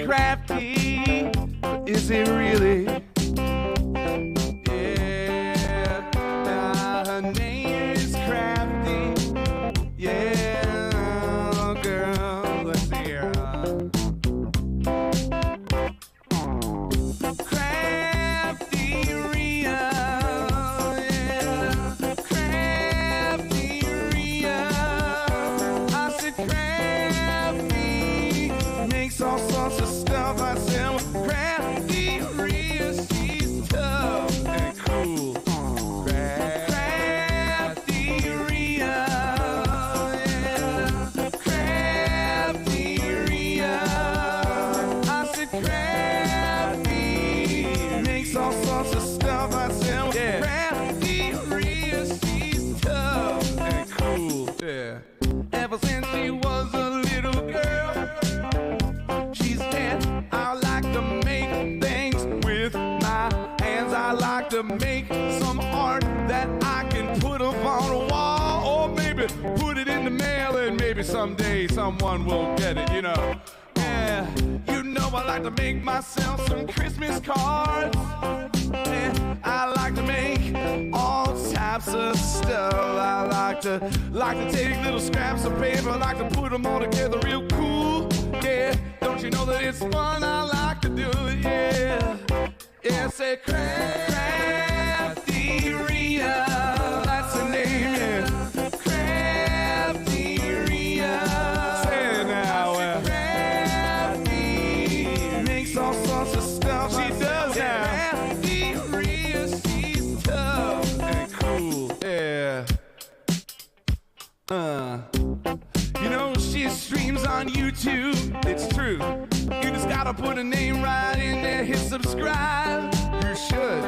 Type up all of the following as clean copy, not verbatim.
crafty, but is it really? Yeah, her name is Crafty. Yeah, girl, let's see here. CraftyRia, yeah, CraftyRia. I said Crafty makes all sorts of stuff. I said, well, CraftyRia, she's tough and cool. CraftyRia, yeah, CraftyRia. I said Crafty makes all sorts of stuff. I said, well, CraftyRia, she's tough and cool. Yeah. Ever since she was a little girl, she said, I like to make things with my hands. I like to make some art that I can put up on a wall, or maybe put it in the mail, and maybe someday someone will get it, you know. Yeah, you know I like to make myself some Christmas cards. Yeah, I like to make all types of stuff. I like to take little scraps of paper, I like to put them all together real cool. Yeah, don't you know that it's fun? I like to do it, yeah. Yeah, say CraftyRia, that's the name, yeah. CraftyRia, say it now, Crafty makes all sorts of stuff. She does now. CraftyRia, she's tough and cool, yeah. You know, she streams on YouTube, it's true. You just gotta put a name right in there, hit subscribe. You should,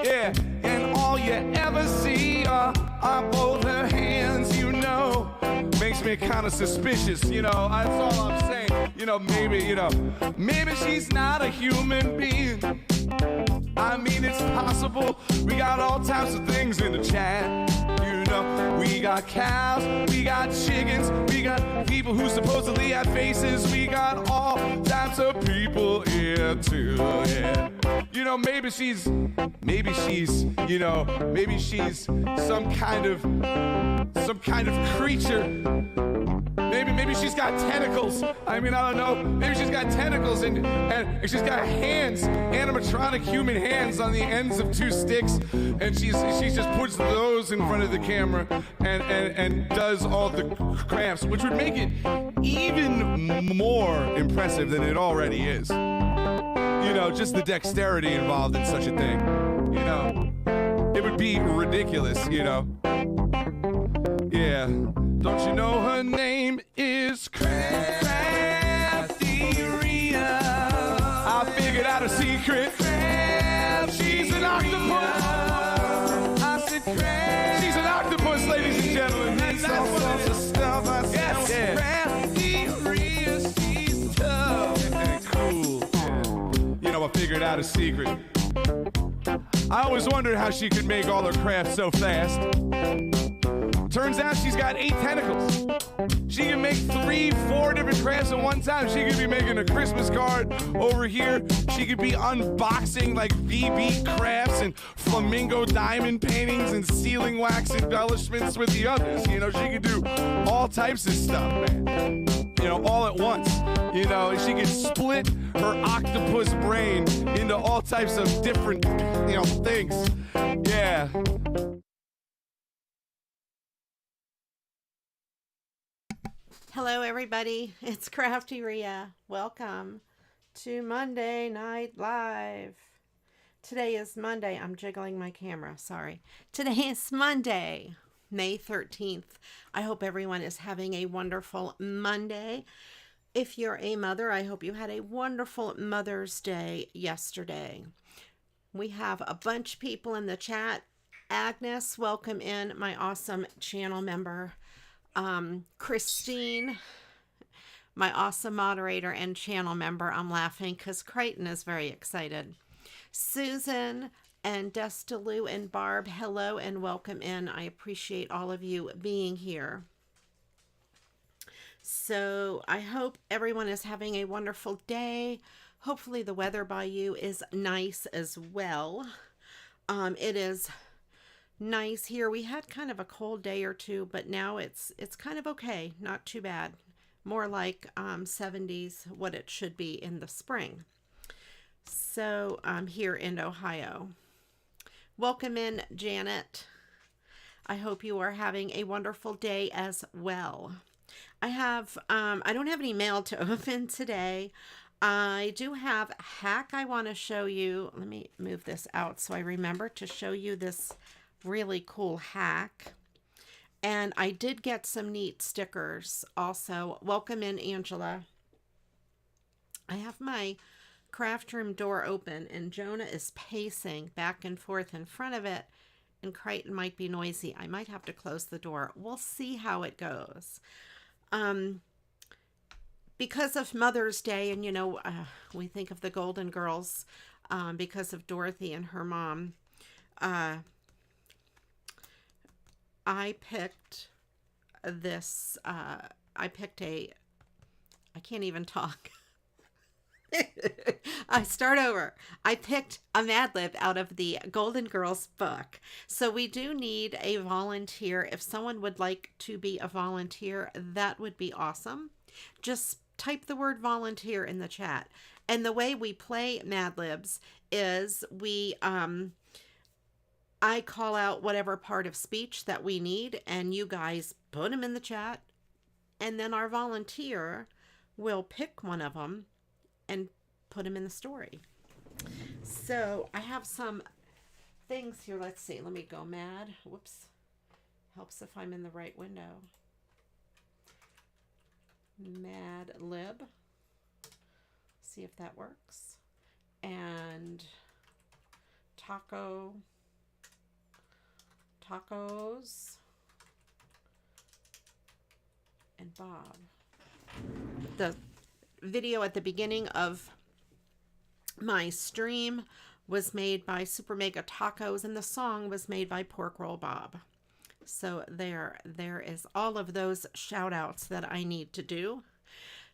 yeah. And all you ever see are both her hands, you know. Makes me kind of suspicious, you know. That's all I'm saying. You know, maybe she's not a human being. I mean, it's possible. We got all types of things in the chat. You know, we got cows, we got chickens, we got people who supposedly have faces. We got all types of people here too, yeah. You know, maybe she's, you know, maybe she's some kind of creature. Maybe she's got tentacles. I mean, I don't know. Maybe she's got tentacles and she's got hands, animatronic human hands on the ends of two sticks, and she just puts those in front of the camera and does all the crafts, which would make it even more impressive than it already is. You know, just the dexterity involved in such a thing. You know, it would be ridiculous, you know. Yeah. Don't you know her name is CraftyRia? I figured out a secret. She's an octopus. I said she's an octopus, ladies and gentlemen. That's what it is. Stuff I said. Yes, CraftyRia, she's tough and cool. You know, I figured out a secret. I always wondered how she could make all her crafts so fast. Turns out she's got 8 tentacles. She can make 3, 4 different crafts at one time. She could be making a Christmas card over here. She could be unboxing like VB crafts and flamingo diamond paintings and sealing wax embellishments with the others. You know, she could do all types of stuff, man. You know, all at once. You know, she could split her octopus brain into all types of different, you know, things. Yeah. Hello everybody, it's CraftyRia. Welcome to Monday Night Live. Today is Monday. I'm jiggling my camera, sorry. Today is Monday, May 13th. I hope everyone is having a wonderful Monday. If you're a mother, I hope you had a wonderful Mother's Day yesterday. We have a bunch of people in the chat. Agnes, welcome in, my awesome channel member. Christine, my awesome moderator and channel member. I'm laughing because Crichton is very excited. Susan and Destalou and Barb, hello and welcome in. I appreciate all of you being here. So I hope everyone is having a wonderful day. Hopefully the weather by you is nice as well. It is nice here. We had kind of a cold day or two, but now it's kind of okay. Not too bad. More like 70s, what it should be in the spring. So here in Ohio. Welcome in, Janet. I hope you are having a wonderful day as well. I don't have any mail to open today. I do have a hack I want to show you. Let me move this out so I remember to show you this really cool hack. And I did get some neat stickers also. Welcome in, Angela. I have my craft room door open and Jonah is pacing back and forth in front of it, and Crichton might be noisy. I might have to close the door. We'll see how it goes. Because of Mother's Day, and we think of the Golden Girls because of Dorothy and her mom, I picked this, I can't even talk. I start over. I picked a Mad Lib out of the Golden Girls book. So we do need a volunteer. If someone would like to be a volunteer, that would be awesome. Just type the word volunteer in the chat. And the way we play Mad Libs is I call out whatever part of speech that we need, and you guys put them in the chat, and then our volunteer will pick one of them and put them in the story. So I have some things here. Let's see. Let me go mad. Whoops. Helps if I'm in the right window. Mad Lib. See if that works. And tacos. And Bob. The video at the beginning of my stream was made by SuperMegaTacos, and the song was made by Pork Roll Bob. So there is all of those shout outs that I need to do.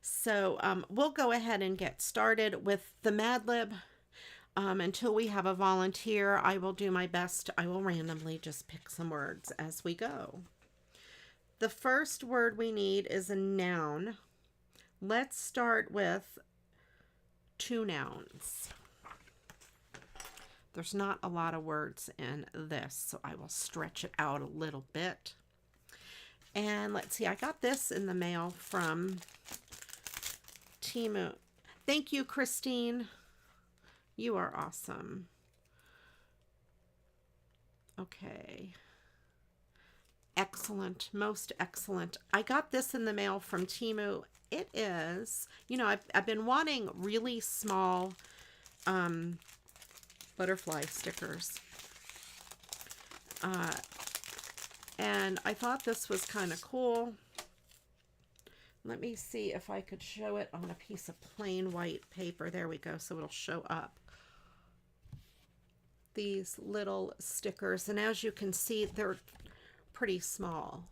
So we'll go ahead and get started with the Mad Lib. Until we have a volunteer, I will do my best. I will randomly just pick some words as we go. The first word we need is a noun. Let's start with 2 nouns. There's not a lot of words in this, so I will stretch it out a little bit. And let's see, I got this in the mail from Temu. Thank you, Christine. You are awesome. Okay. Excellent. Most excellent. I got this in the mail from Temu. It is, I've been wanting really small butterfly stickers. And I thought this was kind of cool. Let me see if I could show it on a piece of plain white paper. There we go. So it'll show up. These little stickers. And as you can see, they're pretty small.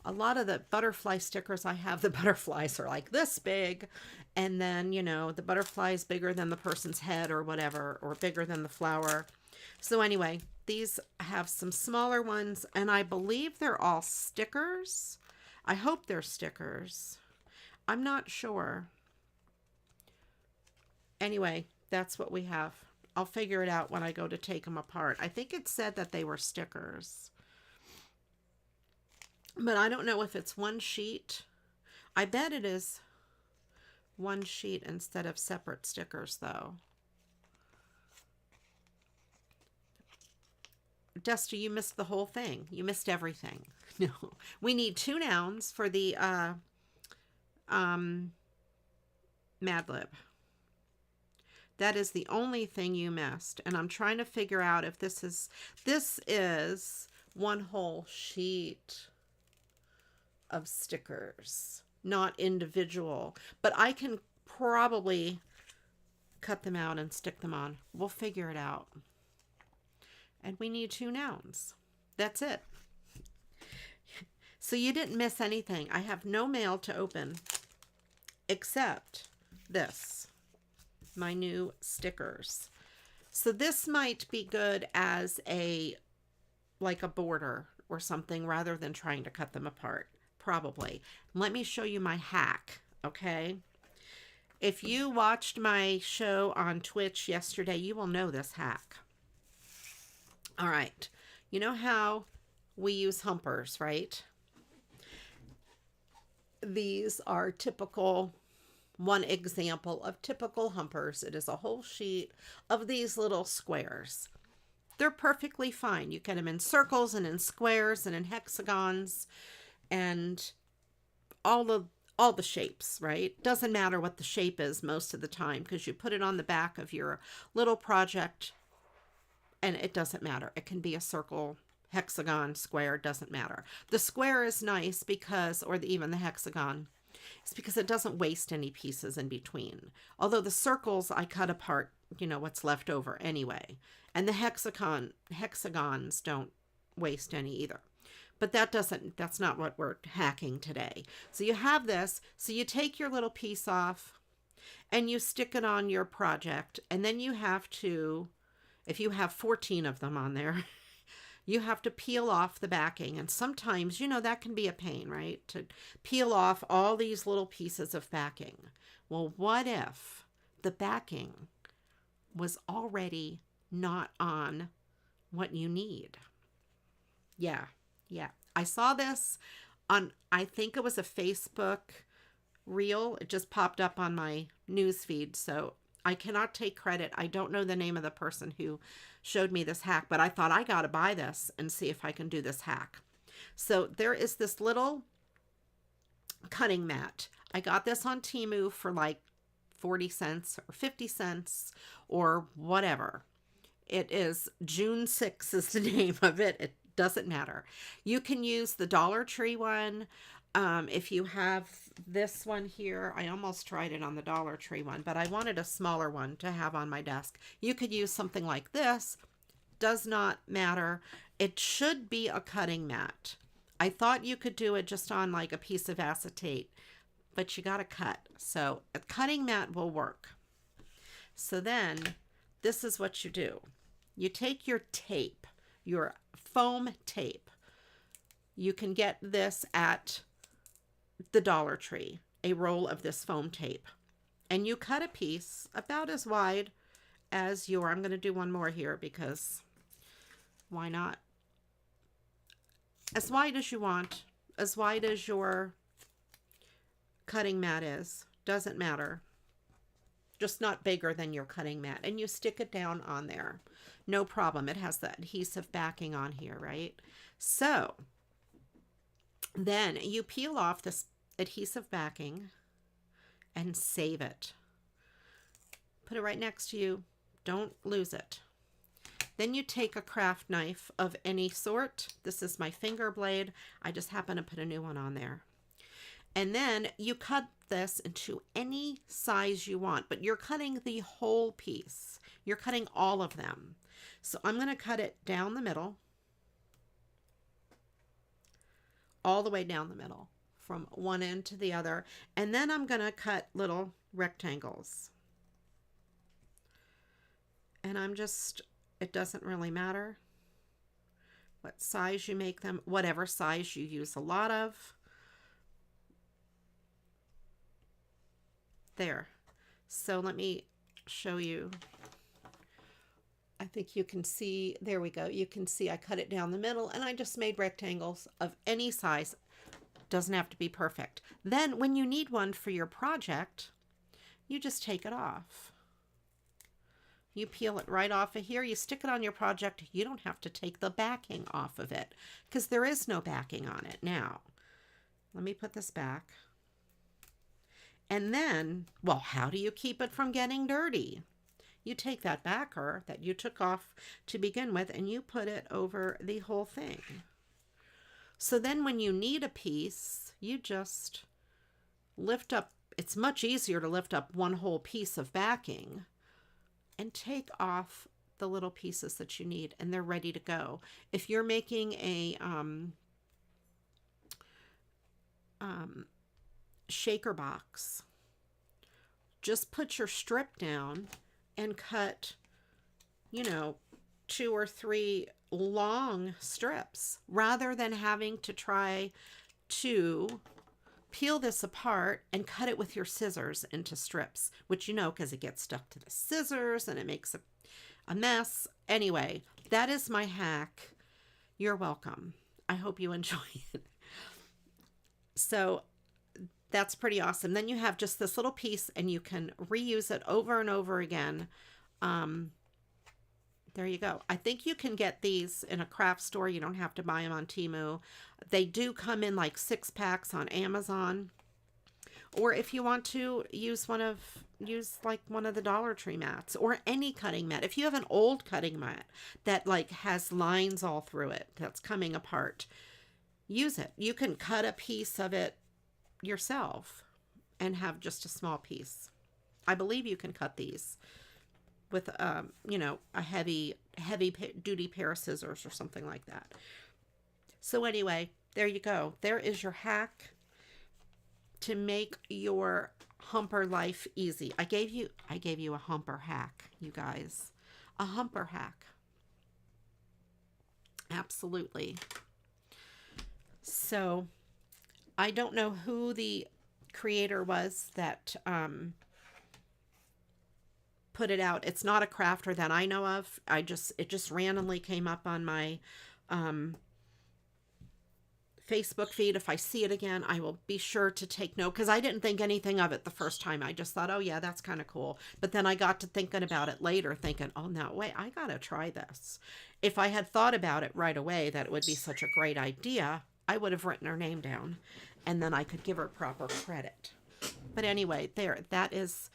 A lot of the butterfly stickers I have, the butterflies are like this big, and then, the butterfly is bigger than the person's head or whatever, or bigger than the flower. So anyway, these have some smaller ones, and I believe they're all stickers. I hope they're stickers. I'm not sure. Anyway, that's what we have. I'll figure it out when I go to take them apart. I think it said that they were stickers. But I don't know if it's one sheet. I bet it is one sheet instead of separate stickers, though. Dusty, you missed the whole thing. You missed everything. No. We need 2 nouns for the Mad Lib. That is the only thing you missed. And I'm trying to figure out if this is one whole sheet of stickers, not individual, but I can probably cut them out and stick them on. We'll figure it out. And we need 2 nouns. That's it. So you didn't miss anything. I have no mail to open except this, my new stickers. So this might be good as like a border or something rather than trying to cut them apart. Probably. Let me show you my hack, okay? If you watched my show on Twitch yesterday, you will know this hack. All right. You know how we use humpers, right? These are typical, one example of typical humpers. It is a whole sheet of these little squares. They're perfectly fine. You get them in circles and in squares and in hexagons and all the shapes, right? Doesn't matter what the shape is most of the time because you put it on the back of your little project and it doesn't matter. It can be a circle, hexagon, square, doesn't matter. The square is nice because, or even the hexagon, it's because it doesn't waste any pieces in between. Although the circles I cut apart, you know, what's left over anyway. And the hexagons don't waste any either. But that's not what we're hacking today. So you have this, so you take your little piece off and you stick it on your project. And then you have to, if you have 14 of them on there, you have to peel off the backing. And sometimes, you know, that can be a pain, right? To peel off all these little pieces of backing. Well, what if the backing was already not on what you need? Yeah. I saw this on, I think it was a Facebook reel. It just popped up on my news feed. So I cannot take credit. I don't know the name of the person who showed me this hack, but I thought I got to buy this and see if I can do this hack. So there is this little cutting mat. I got this on Temu for like 40 cents or 50 cents or whatever. It is June 6th is the name of it. It doesn't matter. You can use the Dollar Tree one. If you have this one here, I almost tried it on the Dollar Tree one, but I wanted a smaller one to have on my desk. You could use something like this. Does not matter. It should be a cutting mat. I thought you could do it just on like a piece of acetate, but you got to cut. So a cutting mat will work. So then this is what you do. You take your tape, your foam tape. You can get this at the Dollar Tree, a roll of this foam tape. And you cut a piece about as wide as your, I'm going to do one more here because why not? As wide as you want, as wide as your cutting mat is, doesn't matter. Just not bigger than your cutting mat. And you stick it down on there. No problem. It has the adhesive backing on here, right? So then you peel off this adhesive backing and save it. Put it right next to you. Don't lose it. Then you take a craft knife of any sort. This is my finger blade. I just happen to put a new one on there. And then you cut this into any size you want, but you're cutting the whole piece. You're cutting all of them. So I'm going to cut it down the middle, all the way down the middle, from one end to the other. And then I'm going to cut little rectangles. And I'm just, it doesn't really matter what size you make them, whatever size you use a lot of. There. So let me show you. I think you can see, there we go. You can see I cut it down the middle and I just made rectangles of any size. Doesn't have to be perfect. Then when you need one for your project, you just take it off. You peel it right off of here. You stick it on your project. You don't have to take the backing off of it because there is no backing on it now. Let me put this back. And then, well, how do you keep it from getting dirty? You take that backer that you took off to begin with and you put it over the whole thing. So then when you need a piece, you just lift up. It's much easier to lift up one whole piece of backing and take off the little pieces that you need and they're ready to go. If you're making a shaker box, just put your strip down and cut, you know, 2 or 3 long strips rather than having to try to peel this apart and cut it with your scissors into strips, which you know, because it gets stuck to the scissors and it makes a mess. Anyway, that is my hack. You're welcome. I hope you enjoy it. So that's pretty awesome. Then you have just this little piece and you can reuse it over and over again. There you go. I think you can get these in a craft store. You don't have to buy them on Temu. They do come in like 6 packs on Amazon. Or if you want to use like one of the Dollar Tree mats or any cutting mat. If you have an old cutting mat that like has lines all through it that's coming apart, use it. You can cut a piece of it yourself and have just a small piece. I believe you can cut these with you know, a heavy duty pair of scissors or something like that. So anyway, there you go. There is your hack to make your humper life easy. I gave you a humper hack, you guys. A humper hack. Absolutely. So I don't know who the creator was that put it out. It's not a crafter that I know of. It just randomly came up on my Facebook feed. If I see it again, I will be sure to take note, because I didn't think anything of it the first time. I just thought, oh yeah, that's kind of cool. But then I got to thinking about it later, thinking, oh no, wait, I gotta try this. If I had thought about it right away that it would be such a great idea, I would have written her name down and then I could give her proper credit. But anyway, that is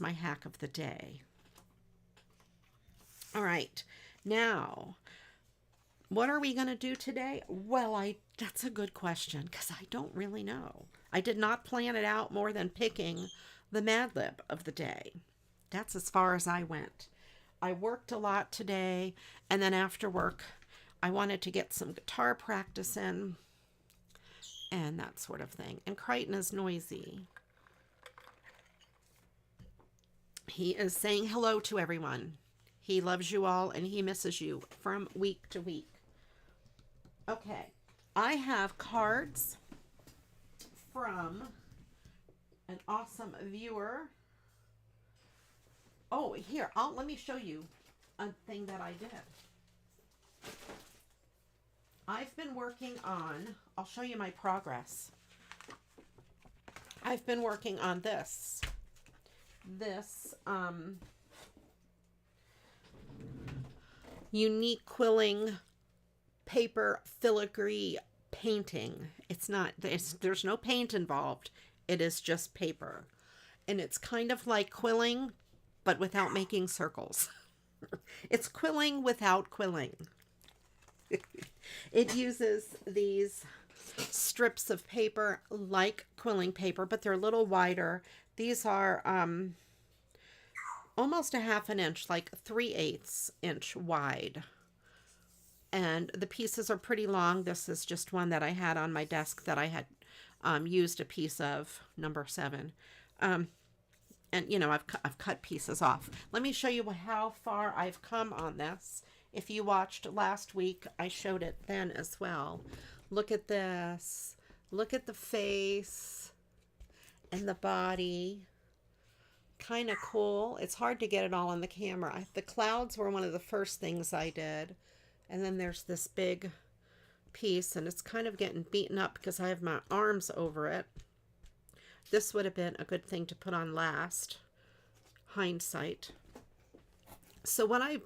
my hack of the day. All right, now, what are we going to do today? Well, that's a good question, because I don't really know. I did not plan it out more than picking the Mad Lib of the day. That's as far as I went. I worked a lot today, and then after work, I wanted to get some guitar practice in, and that sort of thing. And Crichton is noisy. He is saying hello to everyone. He loves you all, and he misses you from week to week. Okay, I have cards from an awesome viewer. Oh, here, let me show you a thing that I did. I've been working on, I'll show you my progress. I've been working on this unique quilling paper filigree painting. There's no paint involved. It is just paper. And it's kind of like quilling, but without making circles. It's quilling without quilling. It uses these strips of paper like quilling paper, but they're a little wider. These are almost a ½ inch, like 3/8 inch wide. And the pieces are pretty long. This is just one that I had on my desk that I had used a piece of, number 7. And, you know, I've cut pieces off. Let me show you how far I've come on this. If you watched last week, I showed it then as well. Look at this. Look at the face and the body. Kind of cool. It's hard to get it all on the camera. The clouds were one of the first things I did. And then there's this big piece, and it's kind of getting beaten up because I have my arms over it. This would have been a good thing to put on last. Hindsight. So what I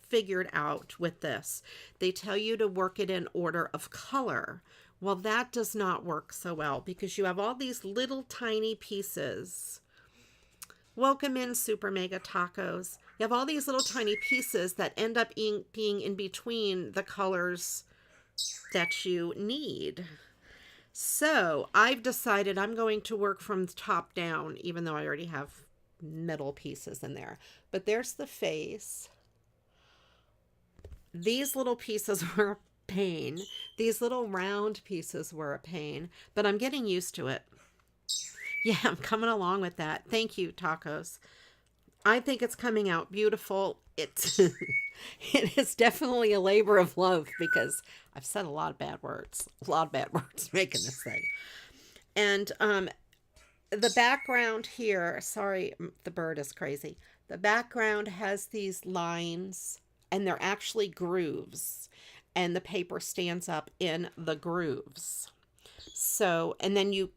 figured out with this, they tell you to work it in order of color. Well, that does not work so well because you have all these little tiny pieces. Welcome in, SuperMegaTacos. You have all these little tiny pieces that end up being in between the colors that you need. So I've decided I'm going to work from the top down, even though I already have middle pieces in there. But there's the face. These little pieces were pain. These little round pieces were a pain, but I'm getting used to it. Yeah, I'm coming along with that. Thank you, tacos. I think it's coming out beautiful. It's it is definitely a labor of love because I've said a lot of bad words. A lot of bad words making this thing. And the background here, sorry, the bird is crazy. The background has these lines and they're actually grooves. And the paper stands up in the grooves. So, and then you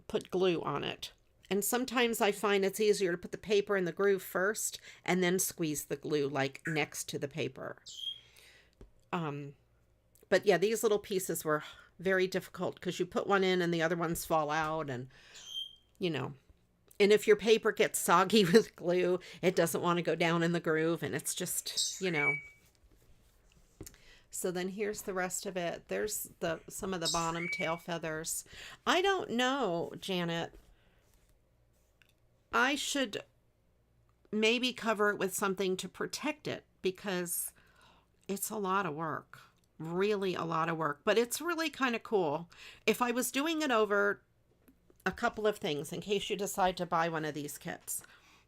put glue on it. And sometimes I find it's easier to put the paper in the groove first and then squeeze the glue like next to the paper. But yeah, these little pieces were very difficult because you put one in and the other ones fall out and, you know. And if your paper gets soggy with glue, it doesn't want to go down in the groove and it's just, you know. So then here's the rest of it. There's some of the bottom tail feathers. I don't know, Janet. I should maybe cover it with something to protect it because it's a lot of work. Really a lot of work. But it's really kind of cool. If I was doing it over a couple of things in case you decide to buy one of these kits.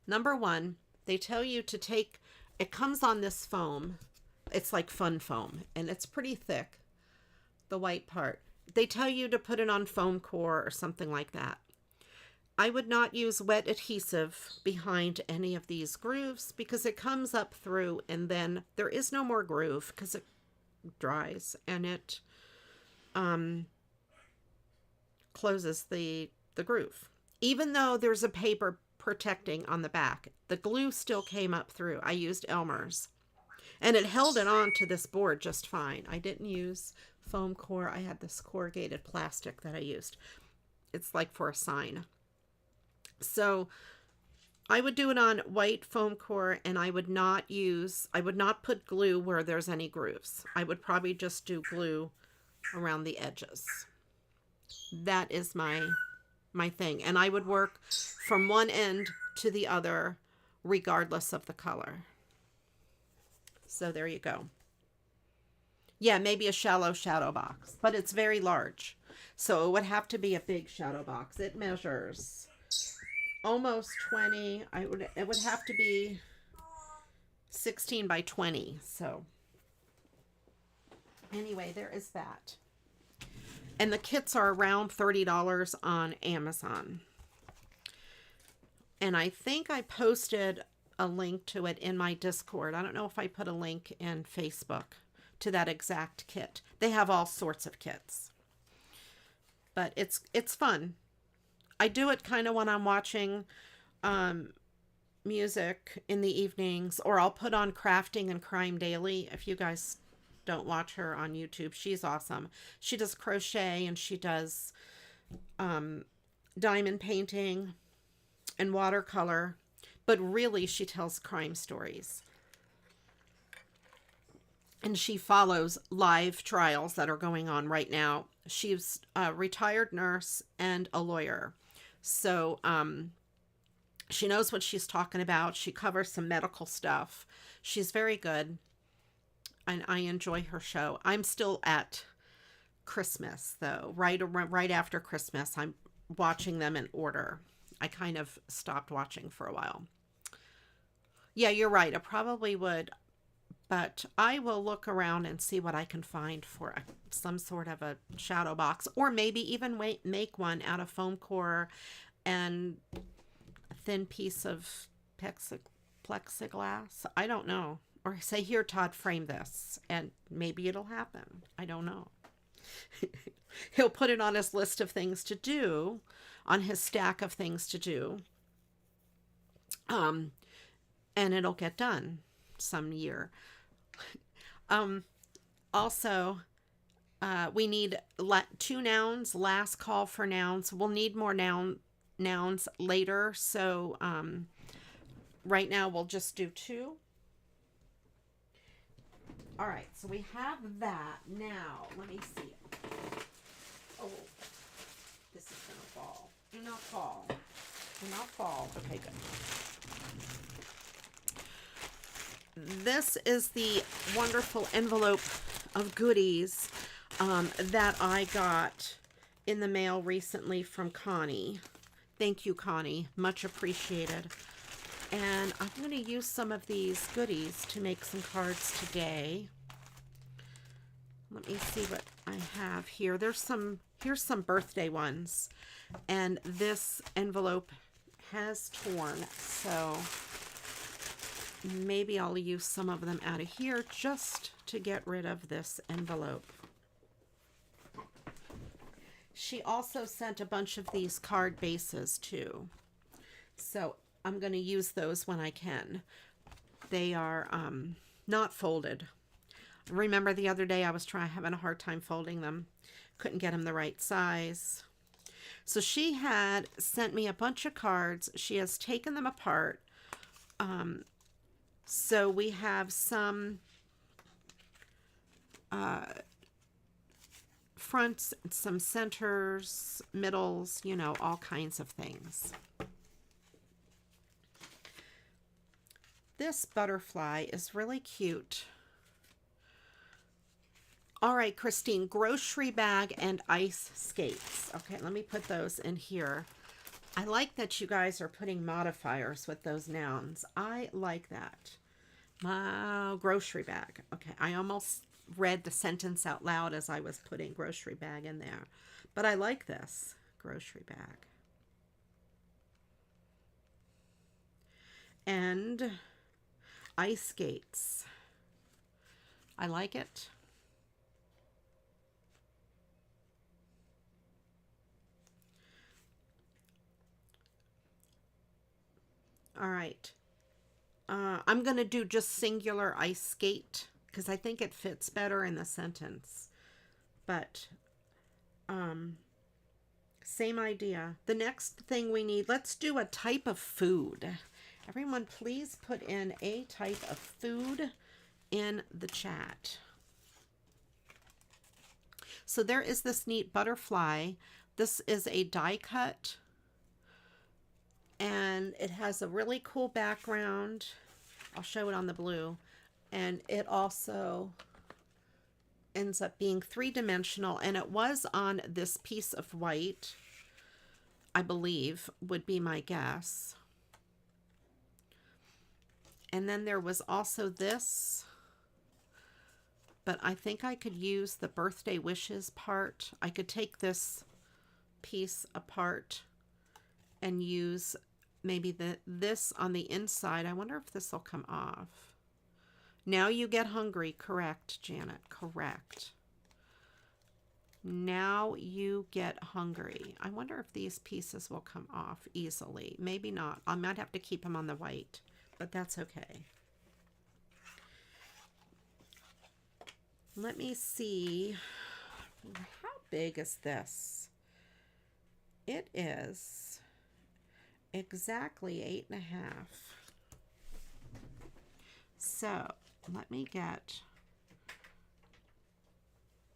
Number one, they tell you to take, it comes on this foam. It's like fun foam and it's pretty thick, the white part. They tell you to put it on foam core or something like that. I would not use wet adhesive behind any of these grooves because it comes up through and then there is no more groove because it dries and it closes the groove. Even though there's a paper protecting on the back, the glue still came up through. I used Elmer's. And it held it on to this board just fine. I didn't use foam core. I had this corrugated plastic that I used. It's like for a sign. So I would do it on white foam core and I would not put glue where there's any grooves. I would probably just do glue around the edges. That is my thing. And I would work from one end to the other regardless of the color. So there you go. Yeah, maybe a shallow shadow box, but it's very large. So it would have to be a big shadow box. It measures almost 20. It would have to be 16 by 20. So anyway, there is that. And the kits are around $30 on Amazon. And I think I posted a link to it in my Discord. I don't know if I put a link in Facebook to that exact kit. They have all sorts of kits. But it's fun. I do it kind of when I'm watching music in the evenings, or I'll put on Crafting and Crime Daily. If you guys don't watch her on YouTube, she's awesome. She does crochet and she does diamond painting and watercolor, but really she tells crime stories. And she follows live trials that are going on right now. She's a retired nurse and a lawyer. So she knows what she's talking about. She covers some medical stuff. She's very good. And I enjoy her show. I'm still at Christmas, though. Right after Christmas, I'm watching them in order. I kind of stopped watching for a while. Yeah, you're right. I probably would. But I will look around and see what I can find for some sort of a shadow box. Or maybe even make one out of foam core and a thin piece of plexiglass. I don't know. Or say, here, Todd, frame this. And maybe it'll happen. I don't know. He'll put it on his list of things to do. On his stack of things to do. And it'll get done some year. Also, we need 2 nouns, last call for nouns. We'll need more nouns later. So, right now we'll just do 2. All right. So we have that. Now, let me see it. Oh, this is going to fall. Do not fall. Do not fall. Okay, good. This is the wonderful envelope of goodies that I got in the mail recently from Connie. Thank you, Connie. Much appreciated. And I'm going to use some of these goodies to make some cards today. Let me see what I have here. Here's some birthday ones. And this envelope has torn, so maybe I'll use some of them out of here just to get rid of this envelope. She also sent a bunch of these card bases too. So I'm going to use those when I can. They are not folded. Remember the other day I was having a hard time folding them. Couldn't get them the right size. So she had sent me a bunch of cards. She has taken them apart. So we have some fronts, some centers, middles, you know, all kinds of things. This butterfly is really cute. All right, Christine, grocery bag and ice skates. Okay, let me put those in here. I like that you guys are putting modifiers with those nouns. I like that. Grocery bag. Okay, I almost read the sentence out loud as I was putting grocery bag in there. But I like this. Grocery bag. And ice skates. I like it. All right. I'm going to do just singular ice skate because I think it fits better in the sentence. But same idea. The next thing we need, let's do a type of food. Everyone, please put in a type of food in the chat. So there is this neat butterfly. This is a die cut. And it has a really cool background. I'll show it on the blue. And it also ends up being three-dimensional. And it was on this piece of white, I believe, would be my guess. And then there was also this. But I think I could use the birthday wishes part. I could take this piece apart and use maybe this on the inside. I wonder if this will come off. Now you get hungry. Correct, Janet. Correct. Now you get hungry. I wonder if these pieces will come off easily. Maybe not. I might have to keep them on the white, but that's okay. Let me see. How big is this? It is exactly 8.5. So let me get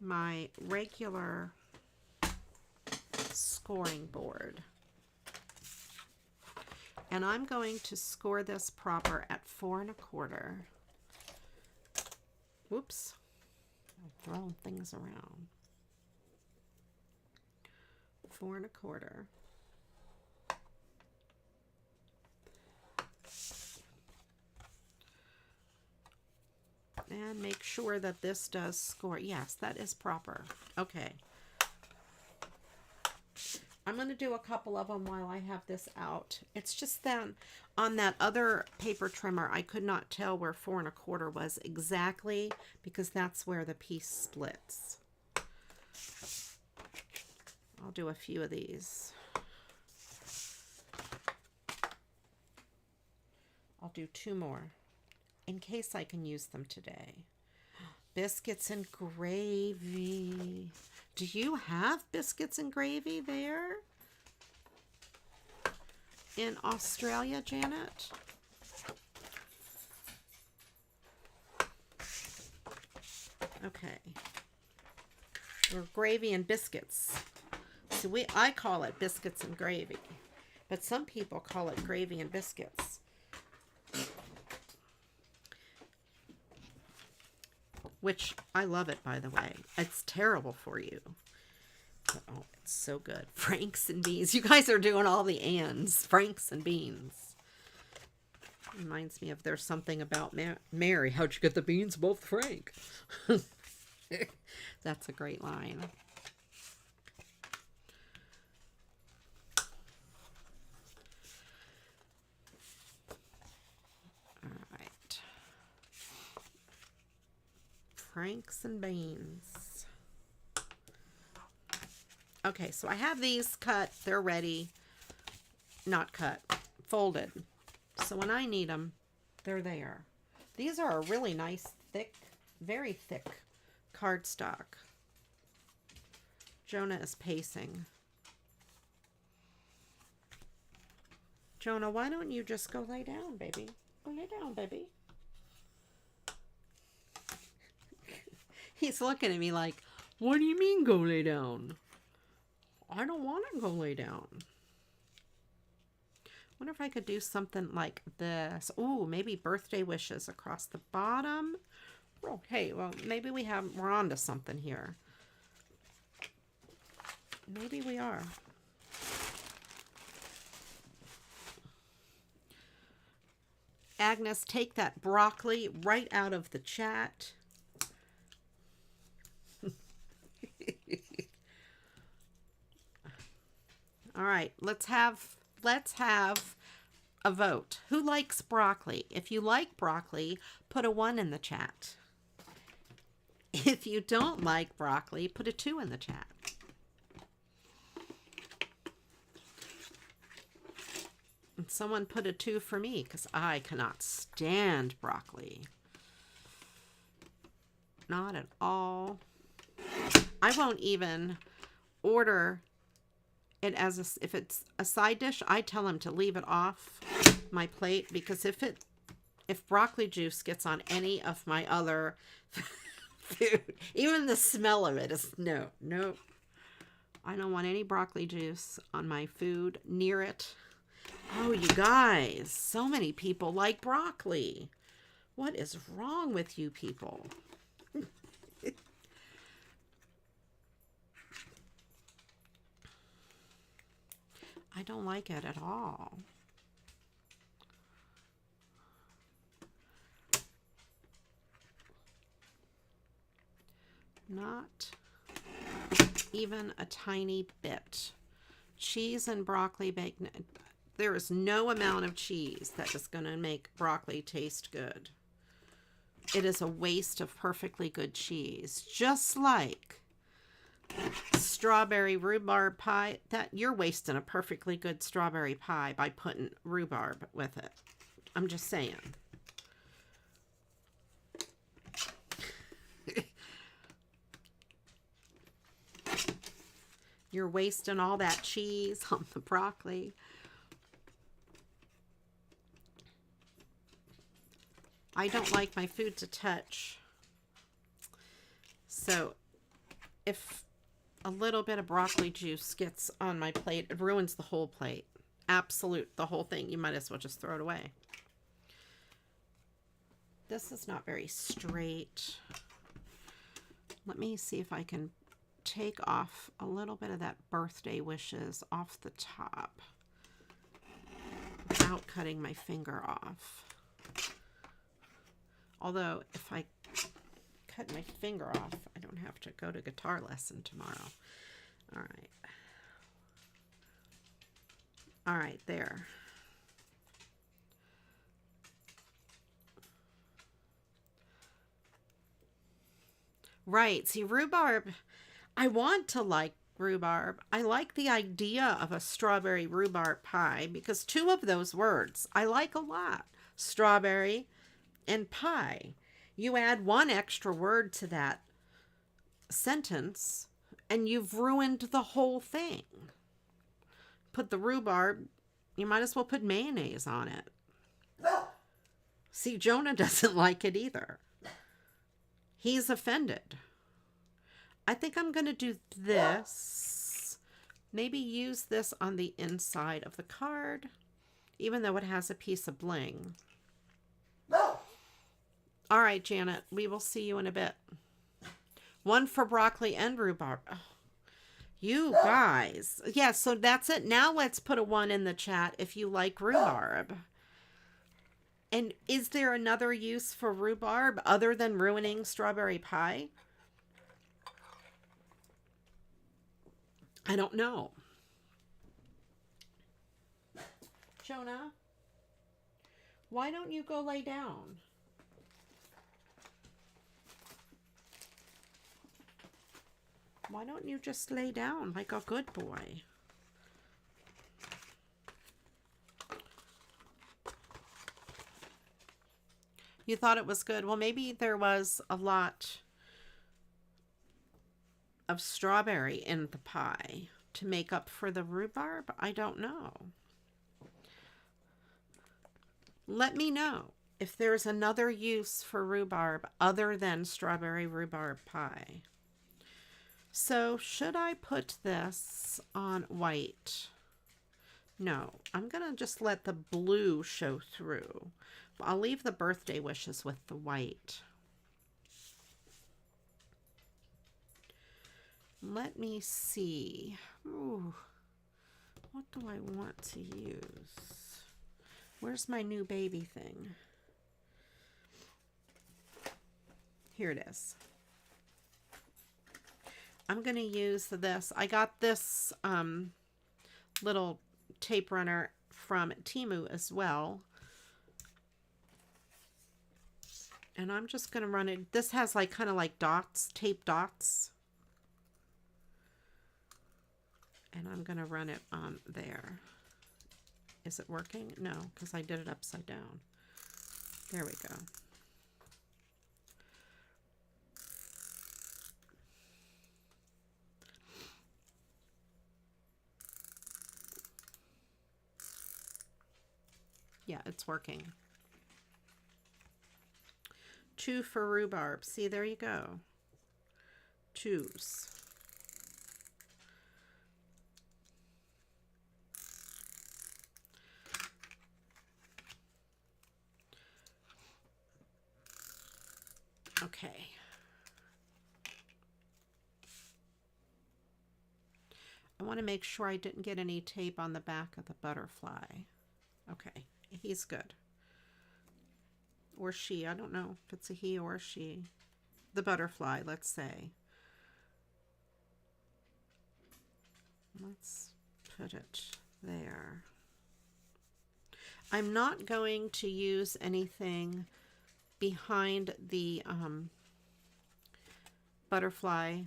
my regular scoring board. And I'm going to score this proper at 4 1/4. Whoops. I'm throwing things around. 4 1/4. And make sure that this does score. Yes, that is proper. Okay. I'm going to do a couple of them while I have this out. It's just that on that other paper trimmer, I could not tell where 4 1/4 was exactly because that's where the piece splits. I'll do a few of these. I'll do 2 more in case I can use them today. Biscuits and gravy. Do you have biscuits and gravy there in Australia, Janet? Okay. Or gravy and biscuits. So I call it biscuits and gravy, but some people call it gravy and biscuits. which I love it, by the way. It's terrible for you. But, oh, it's so good. Franks and beans. You guys are doing all the ands. Franks and beans. Reminds me of There's Something About Mary. How'd you get the beans? Both Frank. That's a great line. All right. Franks and beans. Okay, so I have these cut. They're ready. Not cut. Folded. So when I need them, they're there. These are a really nice, thick, very thick cardstock. Jonah is pacing. Jonah, why don't you just go lay down, baby? Go lay down, baby. He's looking at me like, what do you mean go lay down? I don't want to go lay down. Wonder if I could do something like this. Ooh, maybe birthday wishes across the bottom. Oh, hey, well, maybe we're on to something here. Maybe we are. Agnes, take that broccoli right out of the chat. All right, let's have a vote. Who likes broccoli? If you like broccoli, put a 1 in the chat. If you don't like broccoli, put a 2 in the chat. And someone put a 2 for me because I cannot stand broccoli. Not at all. I won't even order it as if it's a side dish. I tell them to leave it off my plate because if broccoli juice gets on any of my other food, even the smell of it is no. I don't want any broccoli juice on my food near it. Oh, you guys, so many people like broccoli. What is wrong with you people? I don't like it at all. Not even a tiny bit. Cheese and broccoli bacon. There is no amount of cheese that is going to make broccoli taste good. It is a waste of perfectly good cheese. Just like strawberry rhubarb pie, that you're wasting a perfectly good strawberry pie by putting rhubarb with it. I'm just saying. You're wasting all that cheese on the broccoli. I don't like my food to touch. So if a little bit of broccoli juice gets on my plate, it ruins the whole plate. The whole thing. You might as well just throw it away. This is not very straight. Let me see if I can take off a little bit of that birthday wishes off the top without cutting my finger off. Although, if I cut my finger off, I don't have to go to guitar lesson tomorrow. All right. All right, there. Right. See, rhubarb, I want to like rhubarb. I like the idea of a strawberry rhubarb pie because 2 of those words I like a lot. Strawberry and pie. You add 1 extra word to that sentence and you've ruined the whole thing. Put the rhubarb, you might as well put mayonnaise on it. See, Jonah doesn't like it either. He's offended. I think I'm going to do this. Maybe use this on the inside of the card, even though it has a piece of bling. All right, Janet, we will see you in a bit. One for broccoli and rhubarb. Oh, you guys. Yeah, so that's it. Now let's put a 1 in the chat if you like rhubarb. And is there another use for rhubarb other than ruining strawberry pie? I don't know. Jonah, why don't you go lay down? Why don't you just lay down like a good boy? You thought it was good. Well, maybe there was a lot of strawberry in the pie to make up for the rhubarb. I don't know. Let me know if there's another use for rhubarb other than strawberry rhubarb pie. So should I put this on white? No, I'm going to just let the blue show through. I'll leave the birthday wishes with the white. Let me see. Ooh, what do I want to use? Where's my new baby thing? Here it is. I'm going to use this. I got this little tape runner from Temu as well. And I'm just going to run it. This has like kind of like dots, tape dots. And I'm going to run it on there. Is it working? No, because I did it upside down. There we go. Yeah, it's working. 2 for rhubarb. See, there you go. 2s. Okay. I want to make sure I didn't get any tape on the back of the butterfly. Okay, he's good. Or she, I don't know if it's a he or a she. The butterfly, let's say. Let's put it there. I'm not going to use anything behind the butterfly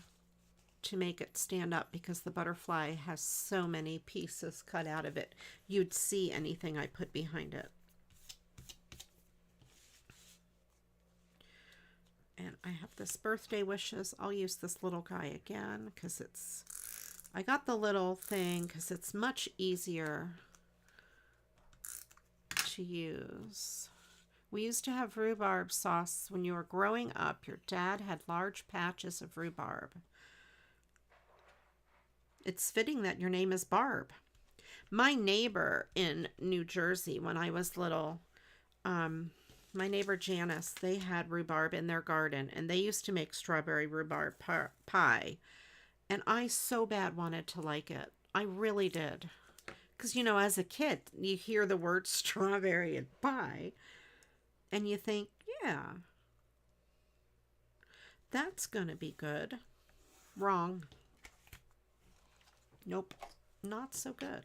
to make it stand up because the butterfly has so many pieces cut out of it. You'd see anything I put behind it. And I have this birthday wishes. I'll use this little guy again because it's, I got the little thing because it's much easier to use. We used to have rhubarb sauce when you were growing up. Your dad had large patches of rhubarb. It's fitting that your name is Barb. My neighbor in New Jersey when I was little, my neighbor Janice, they had rhubarb in their garden and they used to make strawberry rhubarb pie. And I so bad wanted to like it. I really did. Because, you know, as a kid, you hear the word strawberry and pie and you think, yeah, that's going to be good. Wrong. Nope, not so good.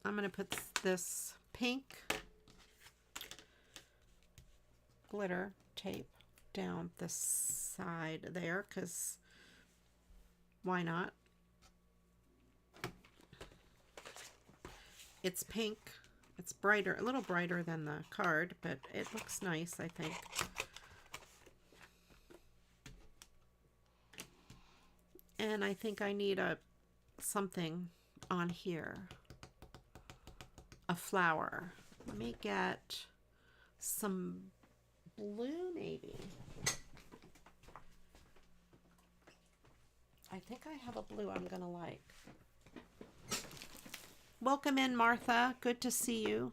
I'm going to put this pink glitter tape down the side there because why not? It's pink. It's brighter, a little brighter than the card, but it looks nice, I think. And I think I need something on here. A flower. Let me get some blue maybe. I think I have a blue I'm gonna like. Welcome in, Martha. Good to see you.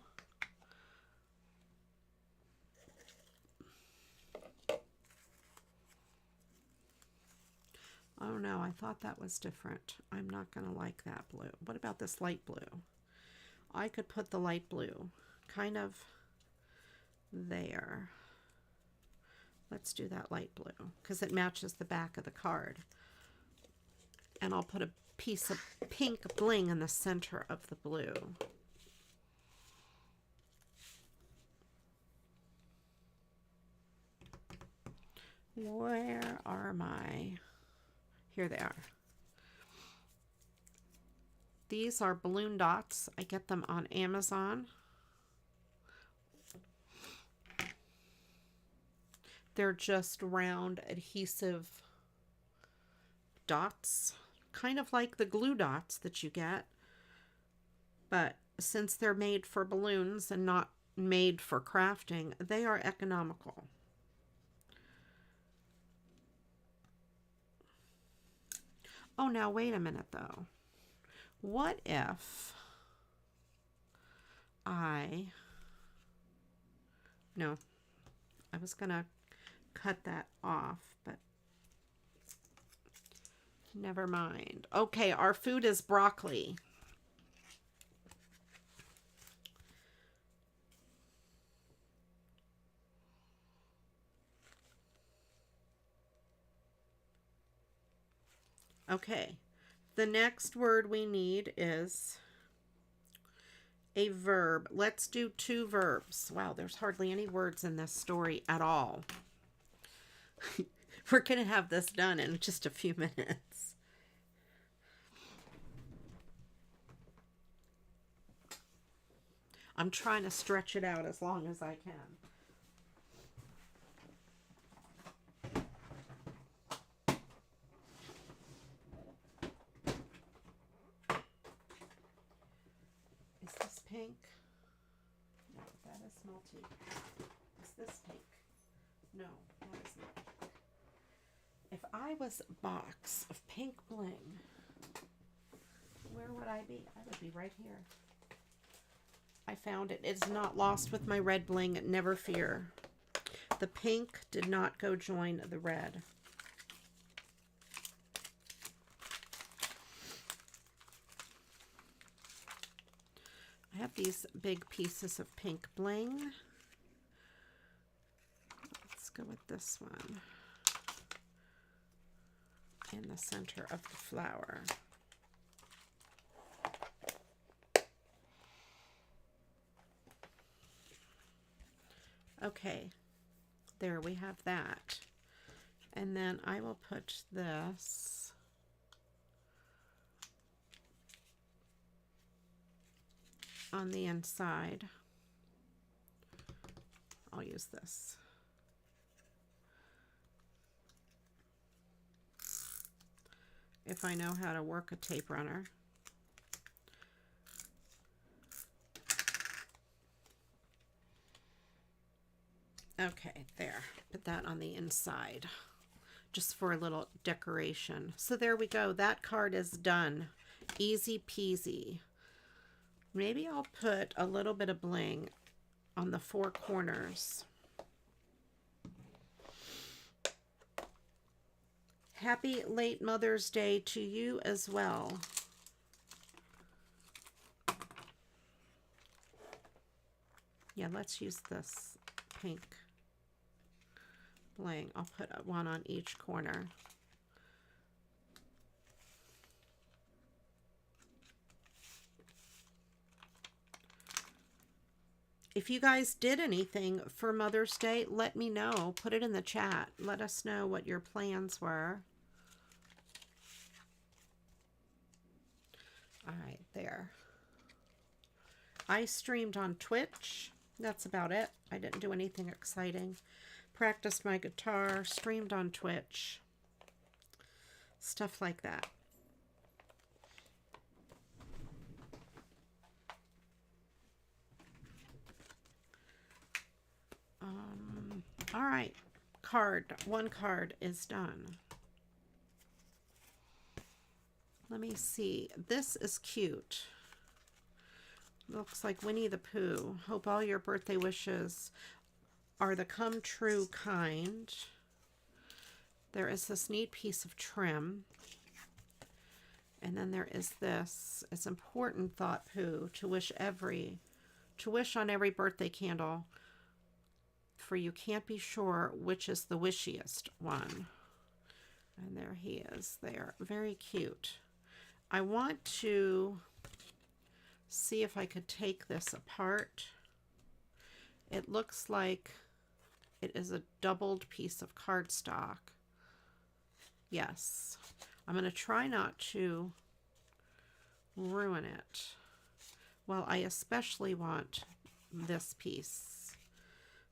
Oh no, I thought that was different. I'm not going to like that blue. What about this light blue? I could put the light blue kind of there. Let's do that light blue because it matches the back of the card. And I'll put a piece of pink bling in the center of the blue. Where are my... Here they are. These are balloon dots. I get them on Amazon. They're just round adhesive dots, kind of like the glue dots that you get. But since they're made for balloons and not made for crafting, they are economical. Oh, now wait a minute though. What if no, I was gonna cut that off, but never mind. Okay, our food is broccoli. Okay, the next word we need is a verb. Let's do 2 verbs. Wow, there's hardly any words in this story at all. We're going to have this done in just a few minutes. I'm trying to stretch it out as long as I can. Is this pink? No, that is multi. Is this pink? No, that is not pink. If I was a box of pink bling, where would I be? I would be right here. I found it. It's not lost with my red bling, never fear. The pink did not go join the red. I have these big pieces of pink bling. Let's go with this one in the center of the flower. Okay, there we have that. And then I will put this on the inside. I'll use this. If I know how to work a tape runner. Okay, there. Put that on the inside just for a little decoration. So there we go. That card is done. Easy peasy. Maybe I'll put a little bit of bling on the 4 corners. Happy late Mother's Day to you as well. Yeah, let's use this pink bling. I'll put one on each corner. If you guys did anything for Mother's Day, let me know. Put it in the chat. Let us know what your plans were. All right, there. I streamed on Twitch. That's about it. I didn't do anything exciting. Practiced my guitar, streamed on Twitch. Stuff like that. All right, one card is done. Let me see. This is cute. Looks like Winnie the Pooh. Hope all your birthday wishes are the come true kind. There is this neat piece of trim. And then there is this. It's important, thought Pooh, to wish on every birthday candle, for you can't be sure which is the wishiest one. And there he is there. Very cute. I want to see if I could take this apart. It looks like it is a doubled piece of cardstock. Yes. I'm going to try not to ruin it. Well, I especially want this piece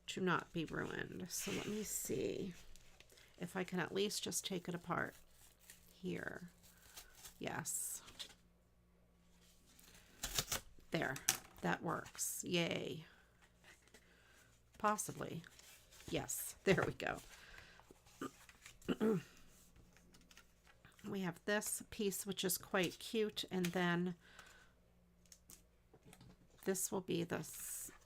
to not be ruined. So let me see if I can at least just take it apart here. Yes. There. That works. Yay. Possibly. Yes. There we go. We have this piece, which is quite cute, and then this will be the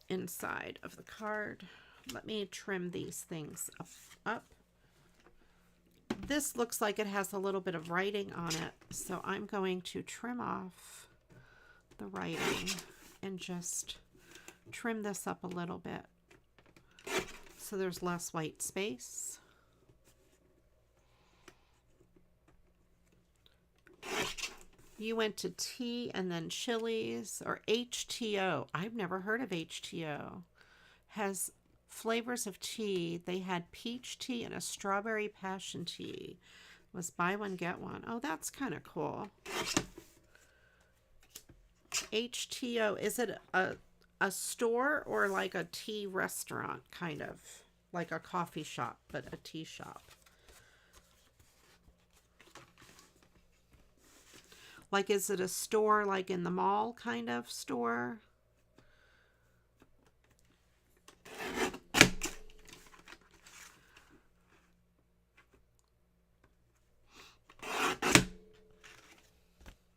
inside of the card. Let me trim these things up. This looks like it has a little bit of writing on it, so I'm going to trim off the writing and just trim this up a little bit so there's less white space. You went to tea and then Chili's, or HTO. I've never heard of HTO. Has flavors of tea. They had peach tea and a strawberry passion tea. It was buy one, get one. Oh, that's kind of cool. HTO, is it a store or like a tea restaurant, kind of? Like a coffee shop, but a tea shop. Like, is it a store like in the mall kind of store?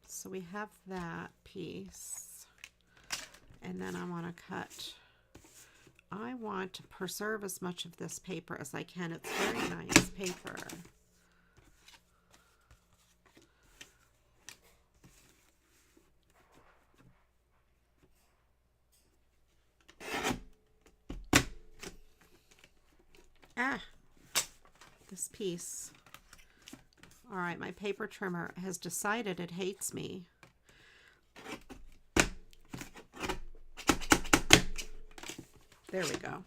So we have that piece. And then I want to cut. I want to preserve as much of this paper as I can. It's very nice paper. This piece. All right, my paper trimmer has decided it hates me. There we go.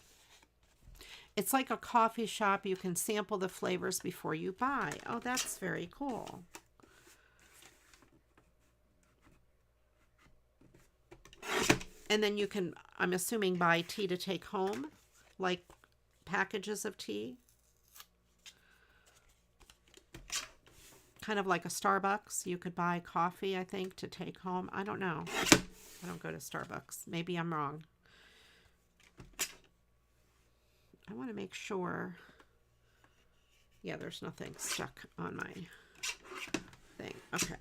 It's like a coffee shop. You can sample the flavors before you buy. Oh, that's very cool. And then you can, I'm assuming, buy tea to take home, like packages of tea. Kind of like a Starbucks. You could buy coffee, I think, to take home. I don't know. I don't go to Starbucks. Maybe I'm wrong. I want to make sure. Yeah, there's nothing stuck on my thing. Okay.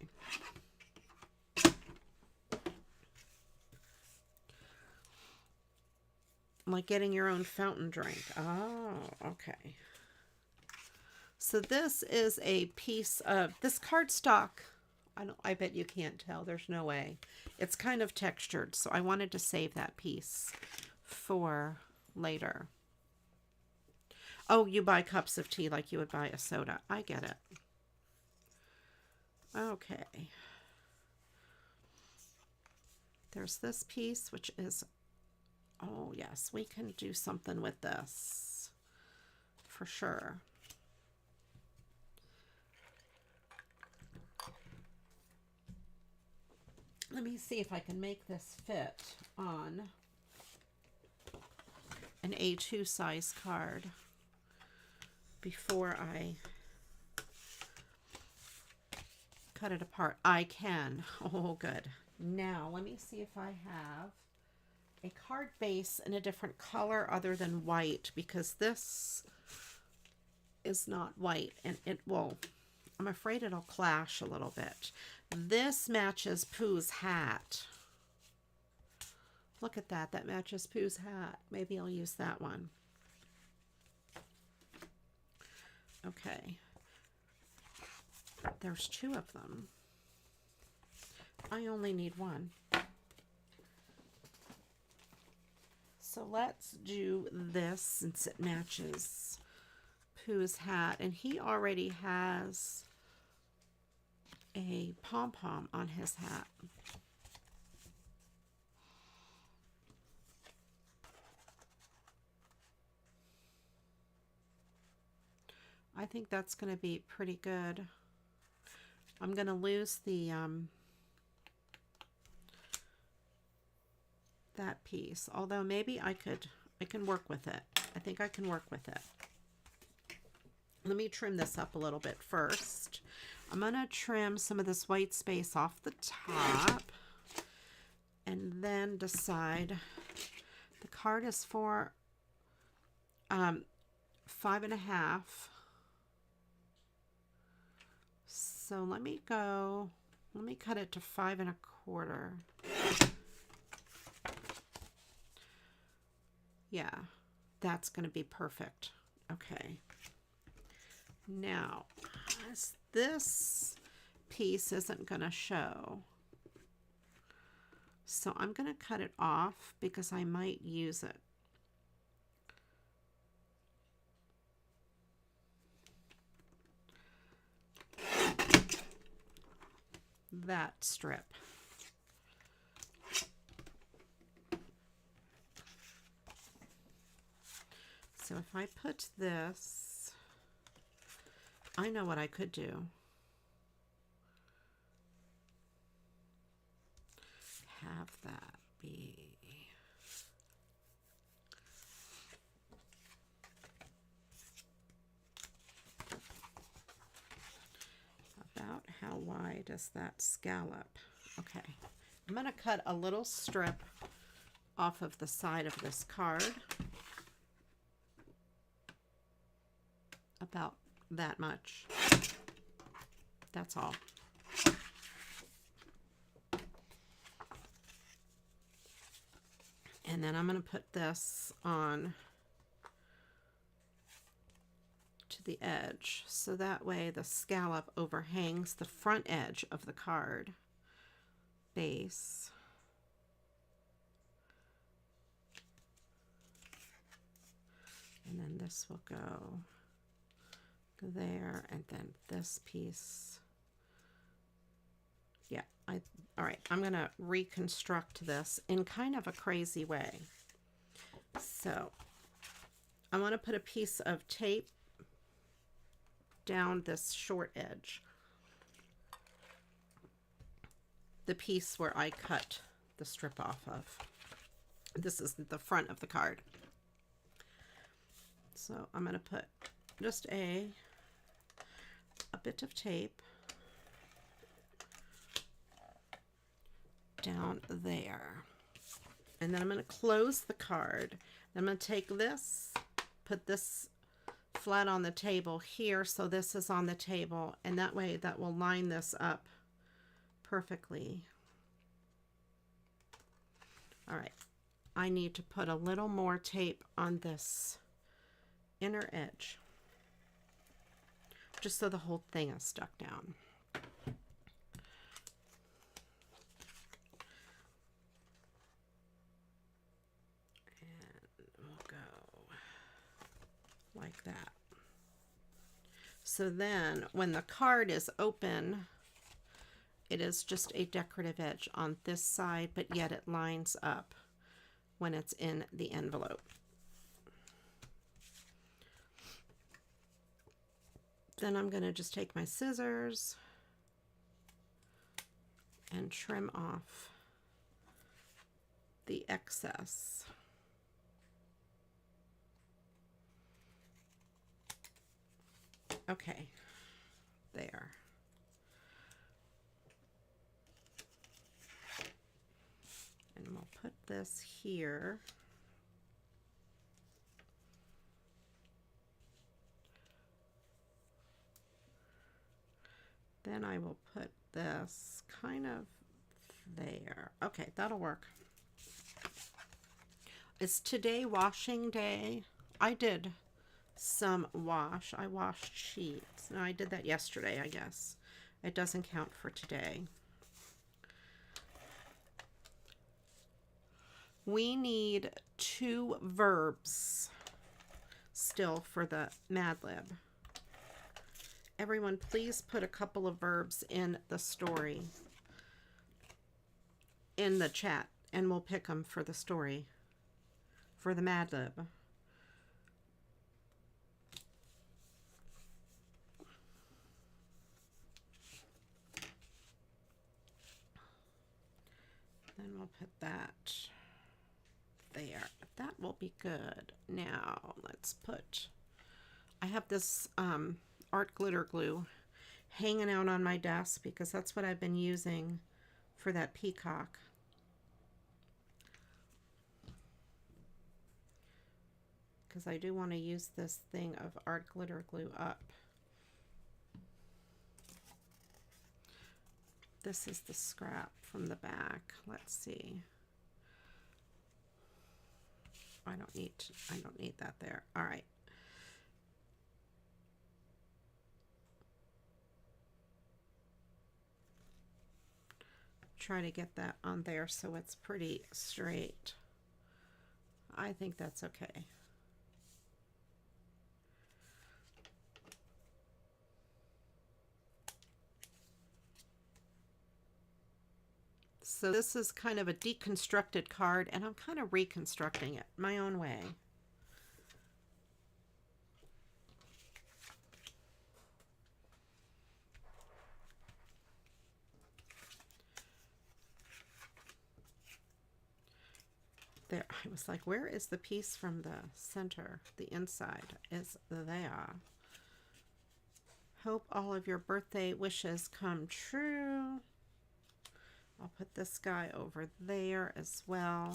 Like getting your own fountain drink. Oh, okay. So this is a piece of this cardstock. I bet you can't tell. There's no way. It's kind of textured, so I wanted to save that piece for later. Oh, you buy cups of tea like you would buy a soda. I get it. Okay. There's this piece, which is, oh yes, we can do something with this for sure. Let me see if I can make this fit on an A2 size card before I cut it apart. I can. Oh, good. Now, let me see if I have a card base in a different color other than white, because this is not white and it will, I'm afraid it'll clash a little bit. This matches Pooh's hat. Look at that. That matches Pooh's hat. Maybe I'll use that one. Okay. There's 2 of them. I only need 1. So let's do this since it matches Pooh's hat. And he already has a pom-pom on his hat. I think that's going to be pretty good. I'm going to lose the that piece, although maybe I can work with it. I think I can work with it. Let me trim this up a little bit first. I'm going to trim some of this white space off the top and then decide. The card is for 5.5. So let me cut it to 5.25. Yeah, that's going to be perfect. Okay. Now, this piece isn't going to show. So I'm going to cut it off because I might use it. That strip. So if I put this, I know what I could do. Have that be about how wide is that scallop? Okay, I'm going to cut a little strip off of the side of this card. About that much. That's all. And then I'm going to put this on to the edge, so that way the scallop overhangs the front edge of the card base. And then this will go there, and then this piece. Yeah, all right, I'm gonna reconstruct this in kind of a crazy way. So I want to put a piece of tape down this short edge, the piece where I cut the strip off of. This is the front of the card. So I'm going to put just a bit of tape down there. And then I'm going to close the card. I'm going to take this, put this flat on the table here, so this is on the table, and that way that will line this up perfectly. All right, I need to put a little more tape on this inner edge, just so the whole thing is stuck down. And we'll go like that. So then when the card is open, it is just a decorative edge on this side, but yet it lines up when it's in the envelope. Then I'm going to just take my scissors and trim off the excess. Okay, there. And we'll put this here. Then I will put this kind of there. Okay, that'll work. Is today washing day? I did some wash. I washed sheets. No, I did that yesterday, I guess. It doesn't count for today. We need 2 verbs still for the Mad Lib. Everyone, please put a couple of verbs in the story, in the chat, and we'll pick them for the story, for the Mad Lib. Then we'll put that there. That will be good. Now let's put, I have this art glitter glue hanging out on my desk because that's what I've been using for that peacock. Because I do want to use this thing of art glitter glue up. This is the scrap from the back. Let's see. I don't need that there. All right. Try to get that on there so it's pretty straight. I think that's okay. So this is kind of a deconstructed card, and I'm kind of reconstructing it my own way. There, I was like, where is the piece from the center? The inside is there. Hope all of your birthday wishes come true. I'll put this guy over there as well.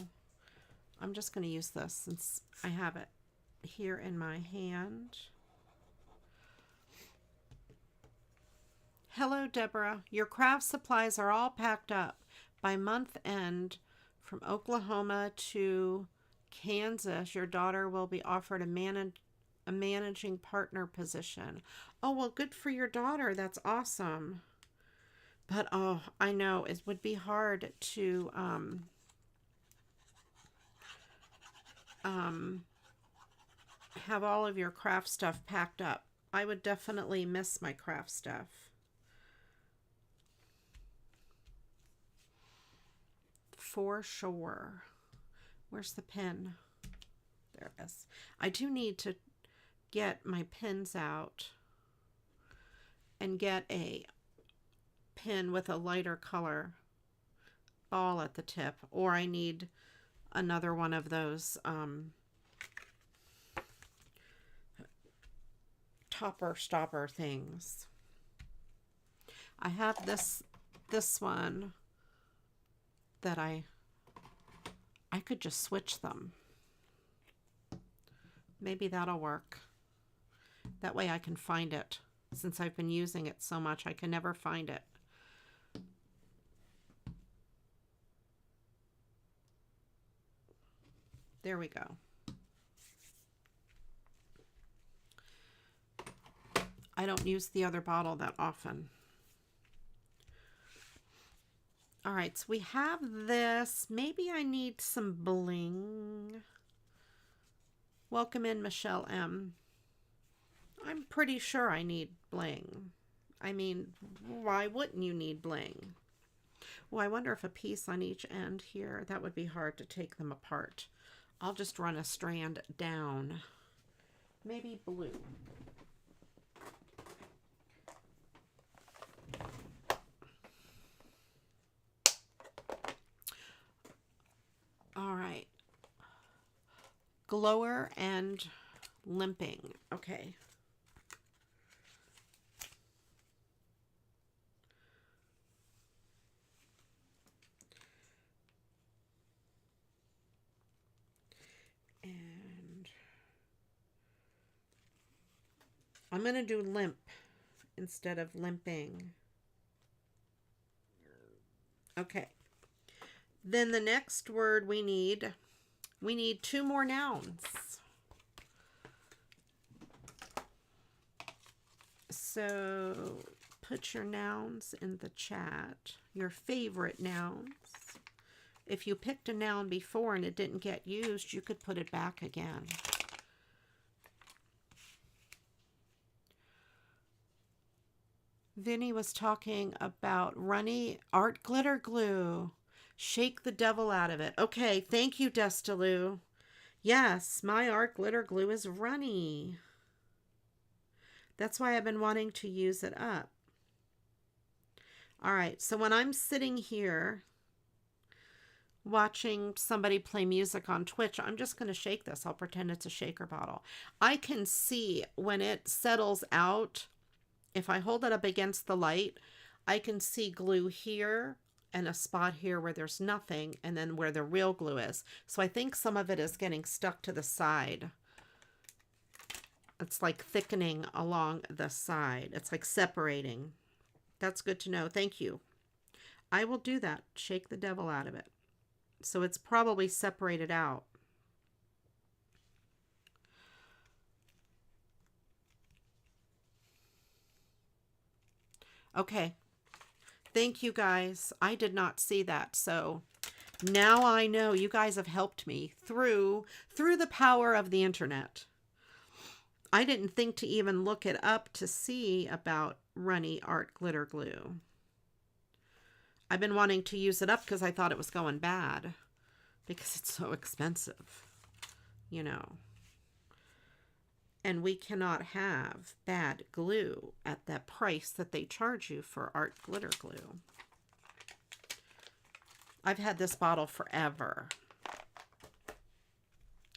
I'm just going to use this since I have it here in my hand. Hello, Deborah. Your craft supplies are all packed up. By month end, from Oklahoma to Kansas, your daughter will be offered a managing partner position. Oh, well, good for your daughter. That's awesome. But, oh, I know it would be hard to have all of your craft stuff packed up. I would definitely miss my craft stuff. For sure. Where's the pen? There it is. I do need to get my pins out and get a pin with a lighter color ball at the tip, or I need another one of those topper stopper things. I have this one that I could just switch them. Maybe that'll work. That way I can find it. Since I've been using it so much, I can never find it. There we go. I don't use the other bottle that often. All right, so we have this. Maybe I need some bling. Welcome in, Michelle M. I'm pretty sure I need bling. I mean, why wouldn't you need bling? Well, I wonder if a piece on each end here, that would be hard to take them apart. I'll just run a strand down. Maybe blue. All right. Glower and limping. Okay. And I'm going to do limp instead of limping. Okay. Then the next word we need We need 2 more nouns. So put your nouns in the chat, your favorite nouns. If you picked a noun before and it didn't get used, you could put it back again. Vinny was talking about runny art glitter glue. Shake the devil out of it. Okay, thank you, Destaloo. Yes, my art glitter glue is runny. That's why I've been wanting to use it up. All right, so when I'm sitting here watching somebody play music on Twitch, I'm just going to shake this. I'll pretend it's a shaker bottle. I can see when it settles out, if I hold it up against the light, I can see glue here and a spot here where there's nothing, and then where the real glue is. So I think some of it is getting stuck to the side. It's like thickening along the side. It's like separating. That's good to know. Thank you. I will do that. Shake the devil out of it. So it's probably separated out. Okay. Thank you guys. I did not see that. So now I know. You guys have helped me through the power of the internet. I didn't think to even look it up to see about runny art glitter glue. I've been wanting to use it up because I thought it was going bad because it's so expensive, you know. And we cannot have bad glue at that price that they charge you for art glitter glue. I've had this bottle forever.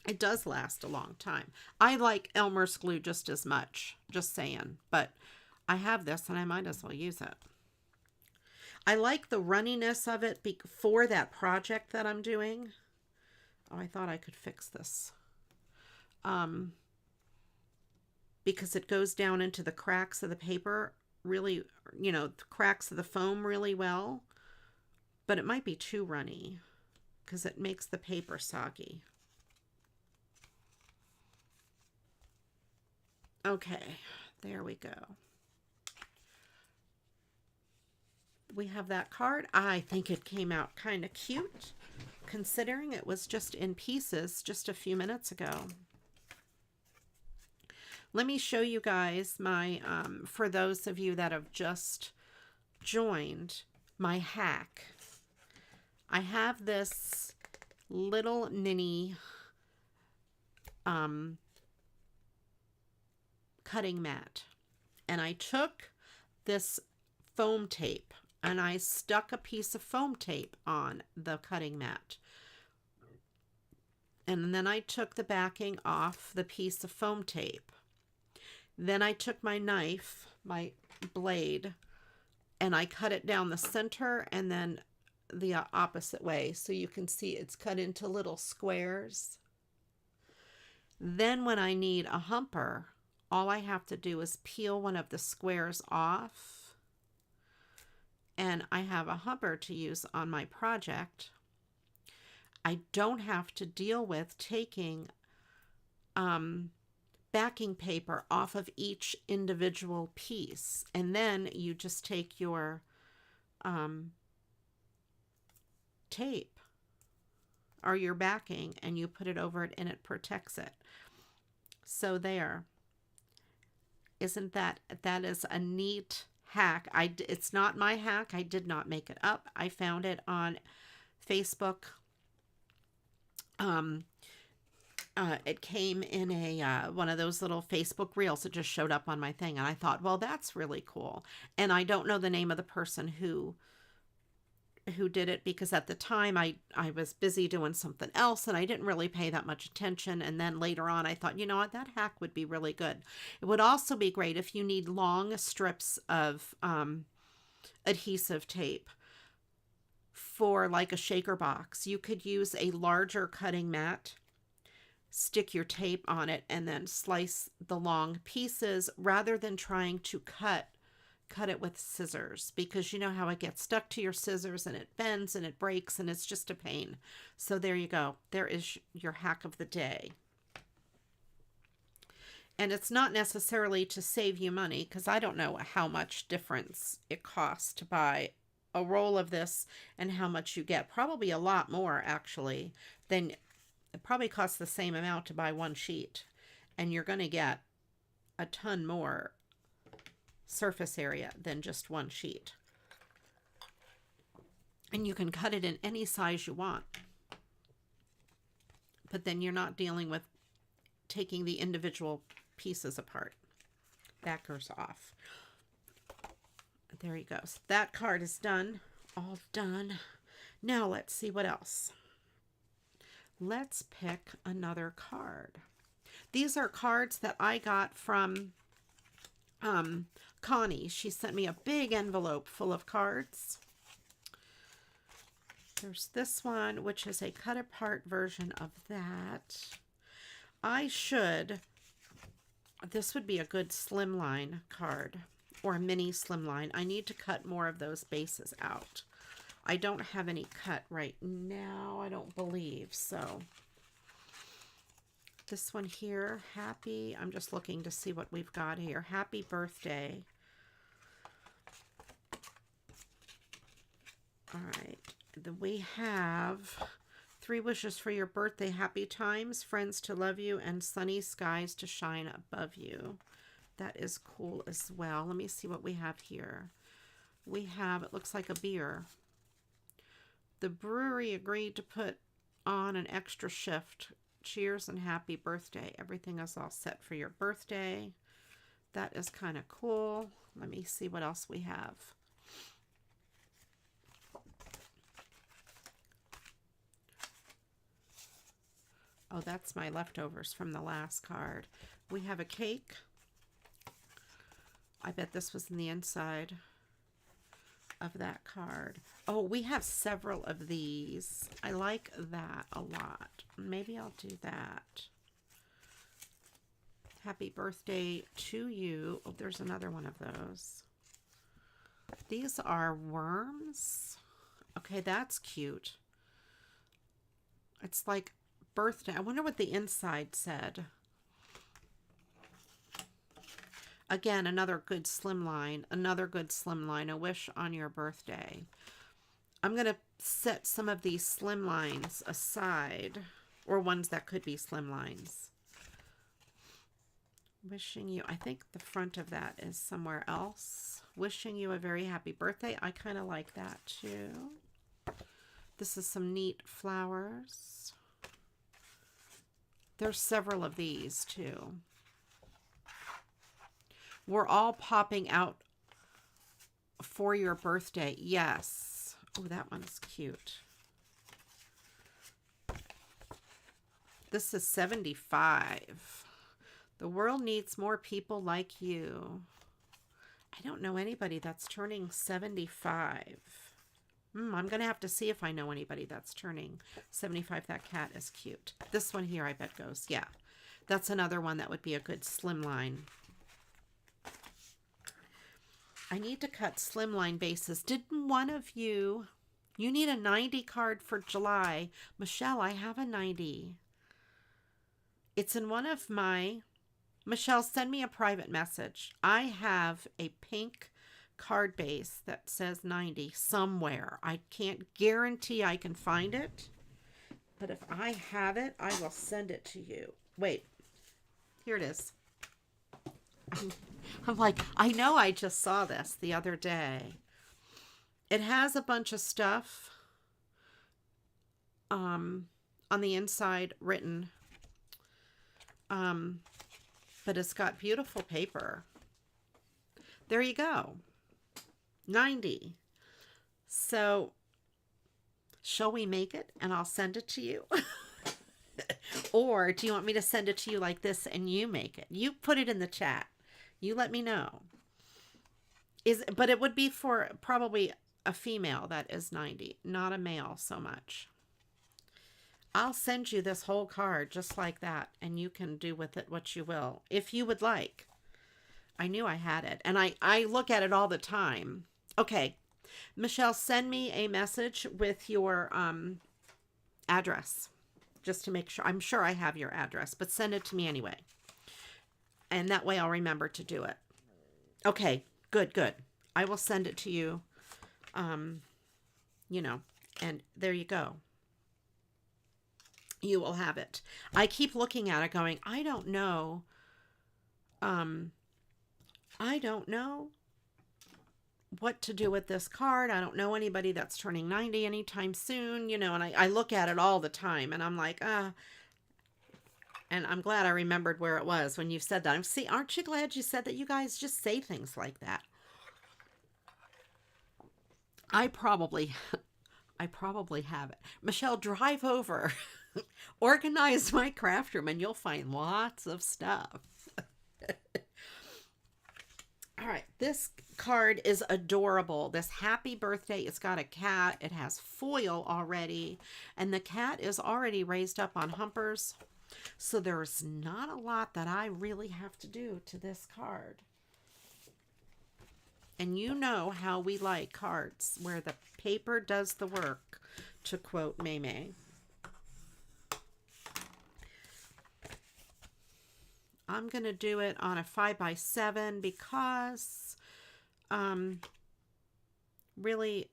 It does last a long time. I like Elmer's glue just as much, just saying. But I have this and I might as well use it. I like the runniness of it for that project that I'm doing. Oh, I thought I could fix this. Because it goes down into the cracks of the paper really, you know, the cracks of the foam really well. But it might be too runny because it makes the paper soggy. Okay, there we go. We have that card. I think it came out kind of cute, considering it was just in pieces just a few minutes ago. Let me show you guys my, for those of you that have just joined, my hack. I have this little ninny cutting mat, and I took this foam tape and I stuck a piece of foam tape on the cutting mat, and then I took the backing off the piece of foam tape. Then I took my knife, my blade, and I cut it down the center and then the opposite way, so you can see it's cut into little squares. Then when I need a humper, all I have to do is peel one of the squares off, and I have a humper to use on my project. I don't have to deal with taking backing paper off of each individual piece, and then you just take your tape or your backing and you put it over it and it protects it. So there. Isn't that is a neat hack? It's not my hack. I did not make it up. I found it on Facebook. It came in a one of those little Facebook reels that just showed up on my thing, and I thought, well, that's really cool. And I don't know the name of the person who did it, because at the time I was busy doing something else and I didn't really pay that much attention. And then later on I thought, you know what, that hack would be really good. It would also be great if you need long strips of adhesive tape for like a shaker box. You could use a larger cutting mat, stick your tape on it, and then slice the long pieces rather than trying to cut cut it with scissors, because you know how it gets stuck to your scissors and it bends and it breaks and it's just a pain. So there you go. There is your hack of the day. And it's not necessarily to save you money, because I don't know how much difference it costs to buy a roll of this and how much you get. Probably a lot more, actually, than it probably costs the same amount to buy one sheet. And you're going to get a ton more surface area than just one sheet. And you can cut it in any size you want. But then you're not dealing with taking the individual pieces apart. That goes off. There he goes. That card is done. All done. Now let's see what else. Let's pick another card. These are cards that I got from Connie. She sent me a big envelope full of cards. There's this one, which is a cut apart version of that. This would be a good slimline card, or a mini slimline. I need to cut more of those bases out. I don't have any cut right now, I don't believe. So this one here, happy, I'm just looking to see what we've got here. Happy birthday. All right, then we have 3 wishes for your birthday. Happy times, friends to love you, and sunny skies to shine above you. That is cool as well. Let me see what we have here. We have, it looks like a beer. The brewery agreed to put on an extra shift. Cheers and happy birthday. Everything is all set for your birthday. That is kind of cool. Let me see what else we have. Oh, that's my leftovers from the last card. We have a cake. I bet this was in the inside of that card. Oh, we have several of these. I like that a lot. Maybe I'll do that. Happy birthday to you. Oh, there's another one of those. These are worms. Okay, that's cute. It's like birthday. I wonder what the inside said. Again, another good slimline. Another good slimline. A wish on your birthday. I'm going to set some of these slimlines aside, or ones that could be slimlines. Wishing you, I think the front of that is somewhere else. Wishing you a very happy birthday. I kind of like that too. This is some neat flowers. There's several of these too. We're all popping out for your birthday. Yes. Oh, that one's cute. This is 75. The world needs more people like you. I don't know anybody that's turning 75. I'm going to have to see if I know anybody that's turning 75. That cat is cute. This one here, I bet goes. Yeah. That's another one that would be a good slimline. I need to cut slimline bases. Didn't one of you need a 90 card for July. Michelle, I have a 90. It's in one of my... Michelle, send me a private message. I have a pink card base that says 90 somewhere. I can't guarantee I can find it, but if I have it, I will send it to you. Wait, here it is. I'm like, I know I just saw this the other day. It has a bunch of stuff on the inside written, but it's got beautiful paper. There you go. 90. So, shall we make it and I'll send it to you? Or do you want me to send it to you like this and you make it? You put it in the chat. You let me know. But it would be for probably a female that is 90, not a male so much. I'll send you this whole card just like that, and you can do with it what you will, if you would like. I knew I had it. And I look at it all the time. Okay. Michelle, send me a message with your address. Just to make sure. I'm sure I have your address, but send it to me anyway. And that way I'll remember to do it. Okay. Good, good. I will send it to you. You know, and there you go. You will have it. I keep looking at it going, I don't know. I don't know what to do with this card. I don't know anybody that's turning 90 anytime soon, you know, and I look at it all the time and I'm like, and I'm glad I remembered where it was when you said that. See, aren't you glad you said that? You guys just say things like that. I probably have it. Michelle, drive over. Organize my craft room and you'll find lots of stuff. All right, this card is adorable. This happy birthday, it's got a cat. It has foil already, and the cat is already raised up on humpers. So there's not a lot that I really have to do to this card. And you know how we like cards where the paper does the work, to quote May. I'm going to do it on a 5x7 because really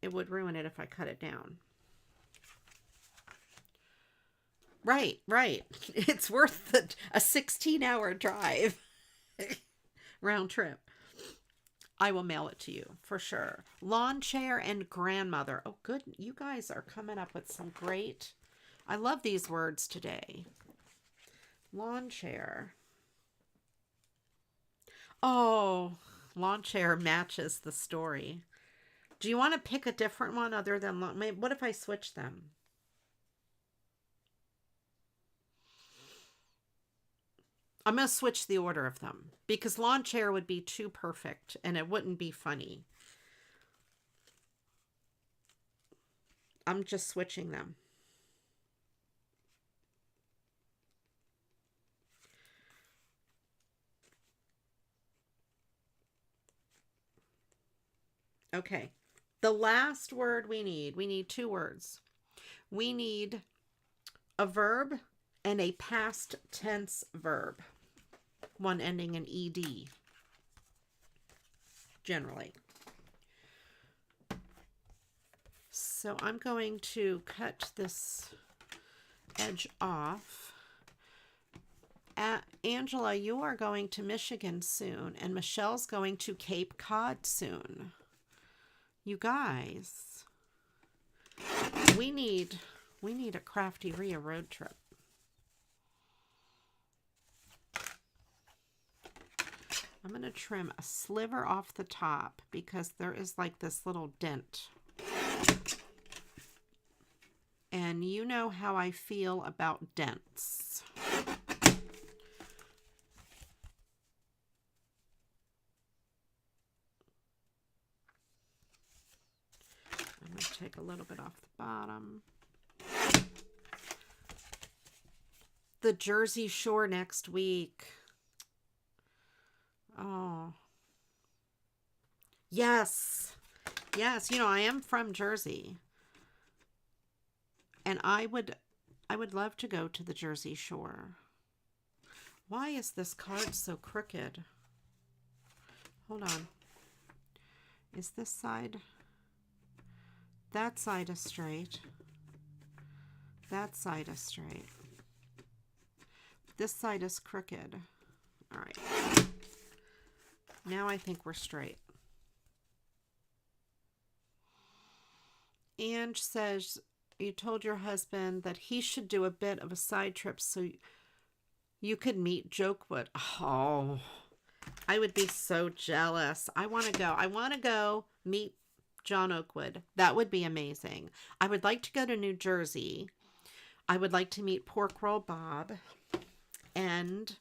it would ruin it if I cut it down. Right. It's worth a 16-hour drive round trip. I will mail it to you for sure. Lawn chair and grandmother. Oh, good. You guys are coming up with some great. I love these words today. Lawn chair. Oh, lawn chair matches the story. Do you want to pick a different one other than lawn? What if I switch them? I'm going to switch the order of them because lawn chair would be too perfect and it wouldn't be funny. I'm just switching them. Okay. The last word we need two words. We need a verb and a past tense verb. One ending in ed. Generally. So I'm going to cut this edge off. Angela, you are going to Michigan soon, and Michelle's going to Cape Cod soon. You guys, we need a CraftyRia road trip. I'm going to trim a sliver off the top because there is like this little dent. And you know how I feel about dents. I'm going to take a little bit off the bottom. The Jersey Shore next week. Oh. Yes. Yes, you know, I am from Jersey. And I would love to go to the Jersey Shore. Why is this card so crooked? Hold on. Is this side? That side is straight. That side is straight. This side is crooked. All right. Now I think we're straight. Ange says, you told your husband that he should do a bit of a side trip so you could meet Jokewood. Oh, I would be so jealous. I want to go. I want to go meet John Oakwood. That would be amazing. I would like to go to New Jersey. I would like to meet Pork Roll Bob and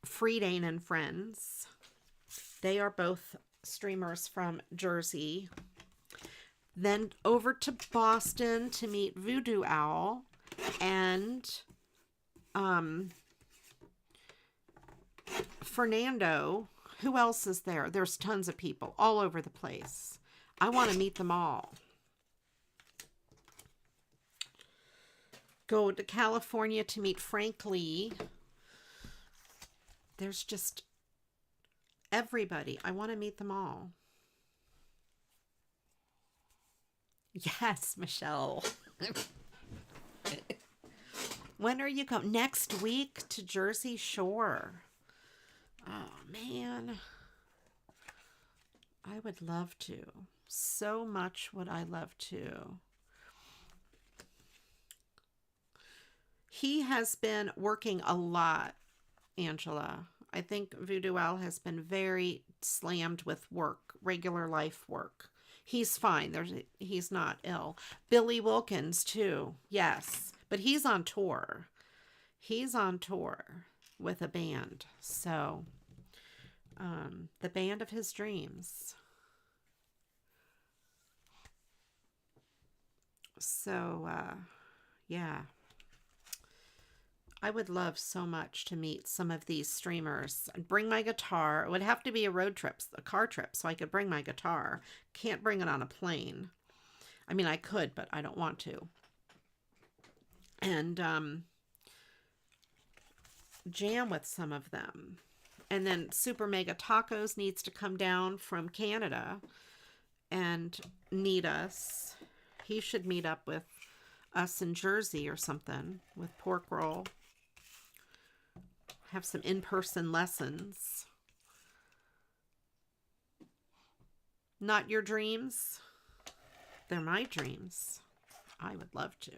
Friedane and Friends. They are both streamers from Jersey. Then over to Boston to meet Voodoo Owl Fernando. Who else is there? There's tons of people all over the place. I want to meet them all. Go to California to meet Frank Lee. There's just everybody. I want to meet them all. Yes, Michelle. When are you coming? Next week to Jersey Shore. Oh, man. I would love to. So much would I love to. He has been working a lot, Angela. I think Voodoo Al has been very slammed with work, regular life work. He's fine. He's not ill. Billy Wilkins, too. Yes. But he's on tour. He's on tour with a band. So, the band of his dreams. So, yeah. I would love so much to meet some of these streamers. I'd bring my guitar. It would have to be a road trip, a car trip, so I could bring my guitar. Can't bring it on a plane. I mean, I could, but I don't want to. And jam with some of them. And then SuperMegaTacos needs to come down from Canada and meet us. He should meet up with us in Jersey or something with pork roll. Have some in-person lessons. Not your dreams. They're my dreams. I would love to.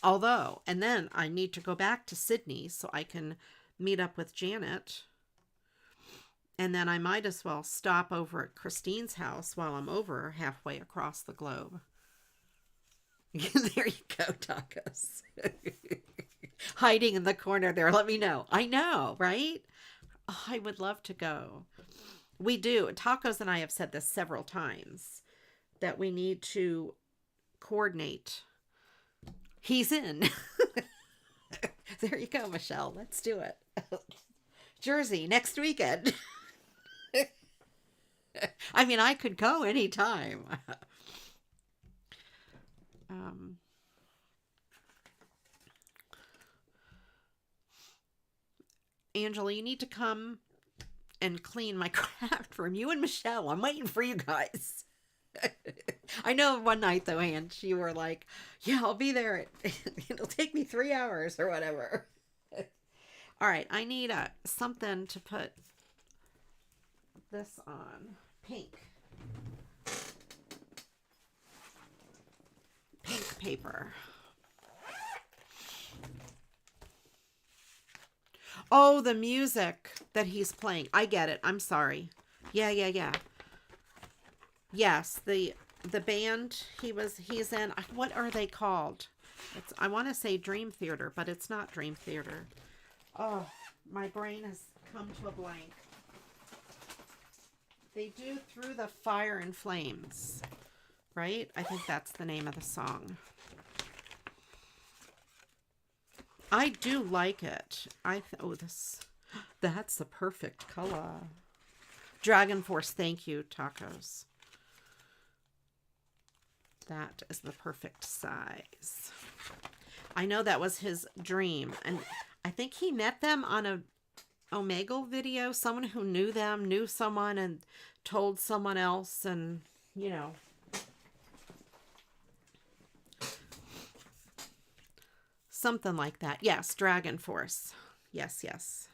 Although, and then I need to go back to Sydney so I can meet up with Janet. And then I might as well stop over at Christine's house while I'm over halfway across the globe. There you go, tacos. Hiding in the corner there. Let me know. I know, right? Oh, I would love to go. We do. Tacos and I have said this several times, that we need to coordinate. He's in. There you go, Michelle. Let's do it. Jersey next weekend. I mean, I could go anytime. Angela, you need to come and clean my craft room. You and Michelle, I'm waiting for you guys. I know one night though, Anne, you were like, yeah, I'll be there. It'll take me 3 hours or whatever. All right, I need something to put this on. Pink paper. Oh, the music that he's playing. I get it. I'm sorry. Yeah. Yes, the band he's in. What are they called? I want to say Dream Theater, but it's not Dream Theater. Oh, my brain has come to a blank. They do Through the Fire and Flames, right? I think that's the name of the song. I do like it. That's the perfect color. Dragon Force, thank you, tacos. That is the perfect size. I know that was his dream. And I think he met them on a Omegle video. Someone who knew them, knew someone and told someone else. And, you know. Something like that. Yes, Dragon Force. Yes.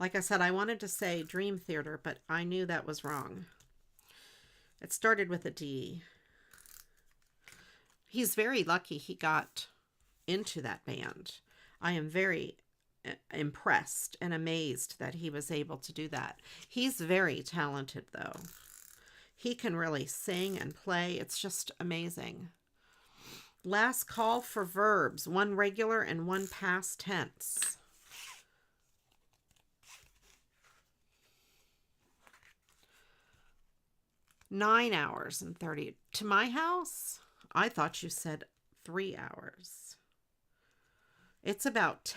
Like I said, I wanted to say Dream Theater, but I knew that was wrong. It started with a D. He's very lucky he got into that band. I am very impressed and amazed that he was able to do that. He's very talented, though. He can really sing and play. It's just amazing. Last call for verbs. 1 regular and 1 past tense. $9 hours and 30. To my house? I thought you said 3 hours. It's about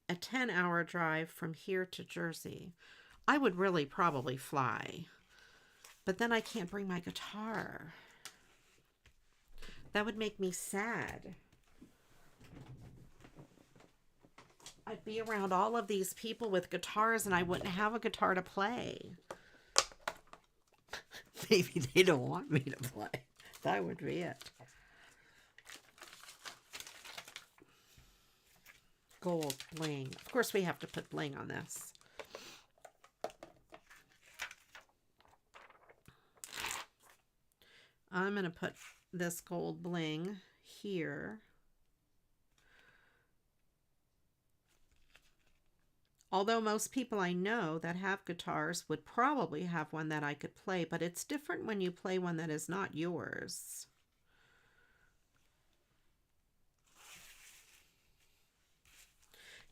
a 10-hour drive from here to Jersey. I would really probably fly. But then I can't bring my guitar. That would make me sad. I'd be around all of these people with guitars and I wouldn't have a guitar to play. Maybe they don't want me to play. That would be it. Gold bling. Of course we have to put bling on this. I'm going to put this gold bling here. Although most people I know that have guitars would probably have one that I could play, but it's different when you play one that is not yours.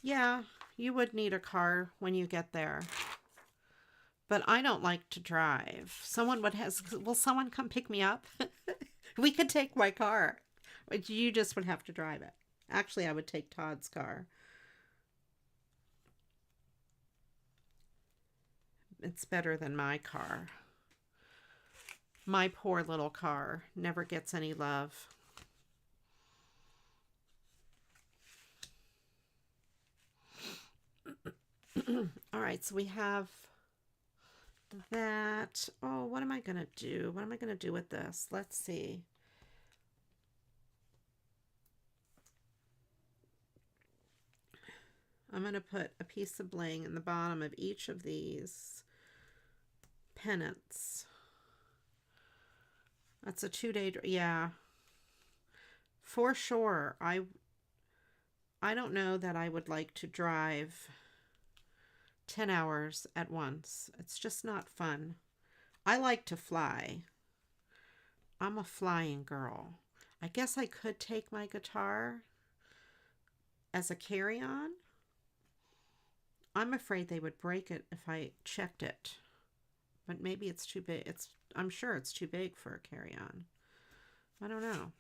Yeah, you would need a car when you get there. But I don't like to drive. Will someone come pick me up? We could take my car. But you just would have to drive it. Actually, I would take Todd's car. It's better than my car. My poor little car never gets any love. All right, so we have that. Oh, what am I going to do? What am I going to do with this? Let's see. I'm going to put a piece of bling in the bottom of each of these pennants. That's a 2-day, yeah. For sure. I don't know that I would like to drive 10 hours at once. It's just not fun. I like to fly. I'm a flying girl. I guess I could take my guitar as a carry-on. I'm afraid they would break it if I checked it. But maybe it's too big. I'm sure it's too big for a carry-on. I don't know.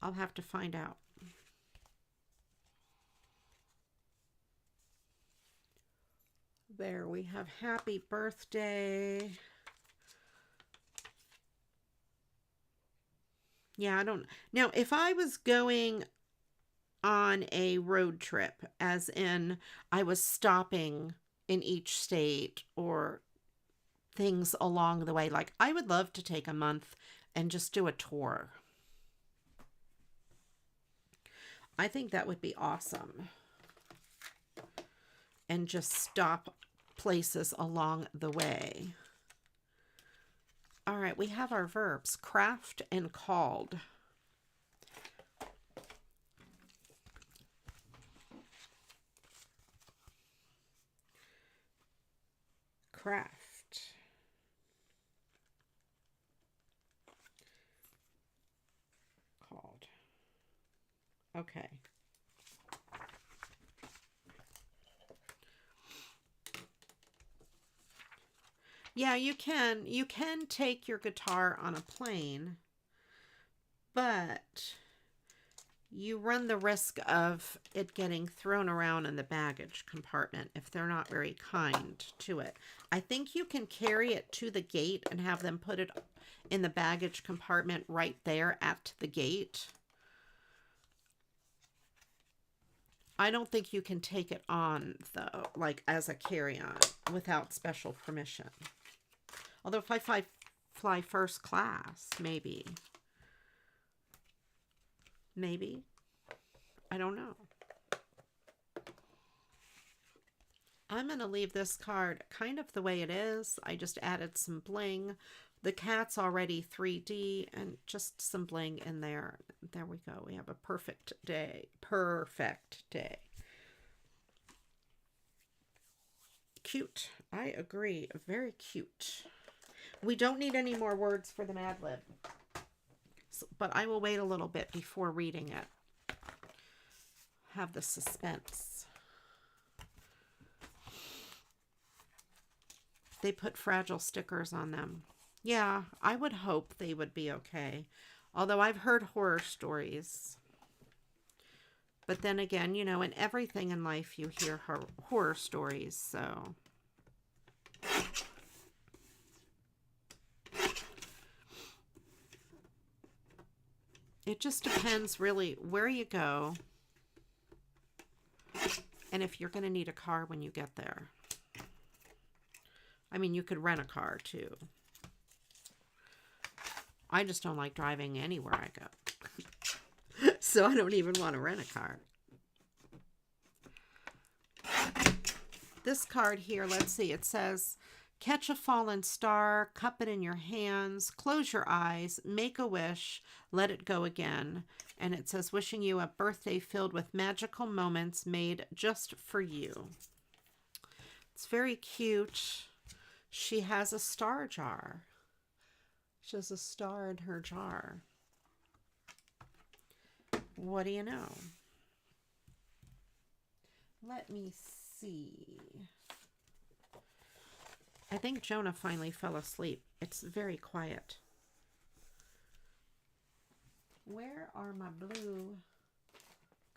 I'll have to find out. There we have happy birthday. Yeah, I don't. Now, if I was going on a road trip, as in I was stopping in each state or things along the way, like I would love to take a month and just do a tour. I think that would be awesome. And just stop places along the way. All right, we have our verbs, craft and called. Craft. Called. Okay. Yeah, you can take your guitar on a plane, but you run the risk of it getting thrown around in the baggage compartment if they're not very kind to it. I think you can carry it to the gate and have them put it in the baggage compartment right there at the gate. I don't think you can take it on, though, like as a carry-on without special permission. Although if I fly first class, maybe. Maybe. I don't know. I'm going to leave this card kind of the way it is. I just added some bling. The cat's already 3D and just some bling in there. There we go. We have a perfect day. Perfect day. Cute. I agree. Very cute. We don't need any more words for the Mad Lib. So, but I will wait a little bit before reading it. Have the suspense. They put fragile stickers on them. Yeah, I would hope they would be okay. Although I've heard horror stories. But then again, you know, in everything in life you hear horror stories, so. It just depends really where you go and if you're going to need a car when you get there. I mean, you could rent a car too. I just don't like driving anywhere I go. So I don't even want to rent a car. This card here, let's see, it says, catch a fallen star, cup it in your hands, close your eyes, make a wish, let it go again. And it says, wishing you a birthday filled with magical moments made just for you. It's very cute. She has a star jar. She has a star in her jar. What do you know? Let me see. I think Jonah finally fell asleep. It's very quiet. Where are my blue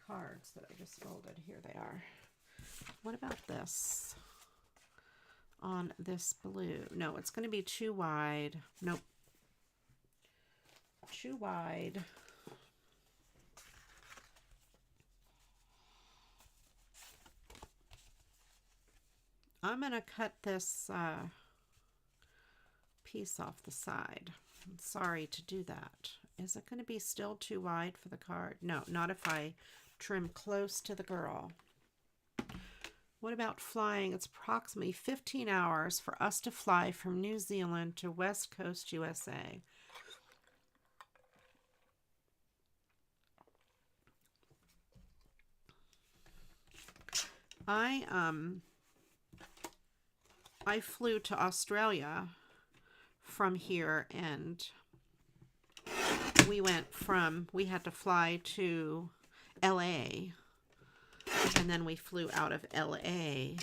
cards that I just folded? Here they are. What about this? On this blue. No, it's going to be too wide. Nope. Too wide. I'm going to cut this piece off the side. I'm sorry to do that. Is it going to be still too wide for the card? No, not if I trim close to the girl. What about flying? It's approximately 15 hours for us to fly from New Zealand to West Coast, USA. I flew to Australia from here, and we had to fly to LA, and then we flew out of LA,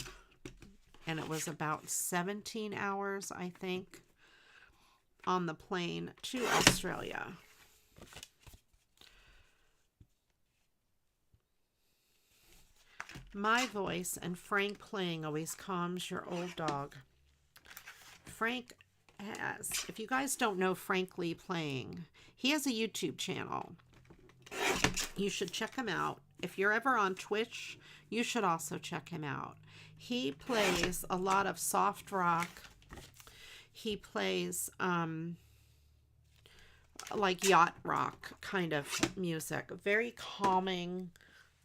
and it was about 17 hours, I think, on the plane to Australia. My voice and Frank playing always calms your old dog. Frank has, if you guys don't know Frank Lee Playing, he has a YouTube channel. You should check him out. If you're ever on Twitch, you should also check him out. He plays a lot of soft rock. He plays like yacht rock kind of music. Very calming,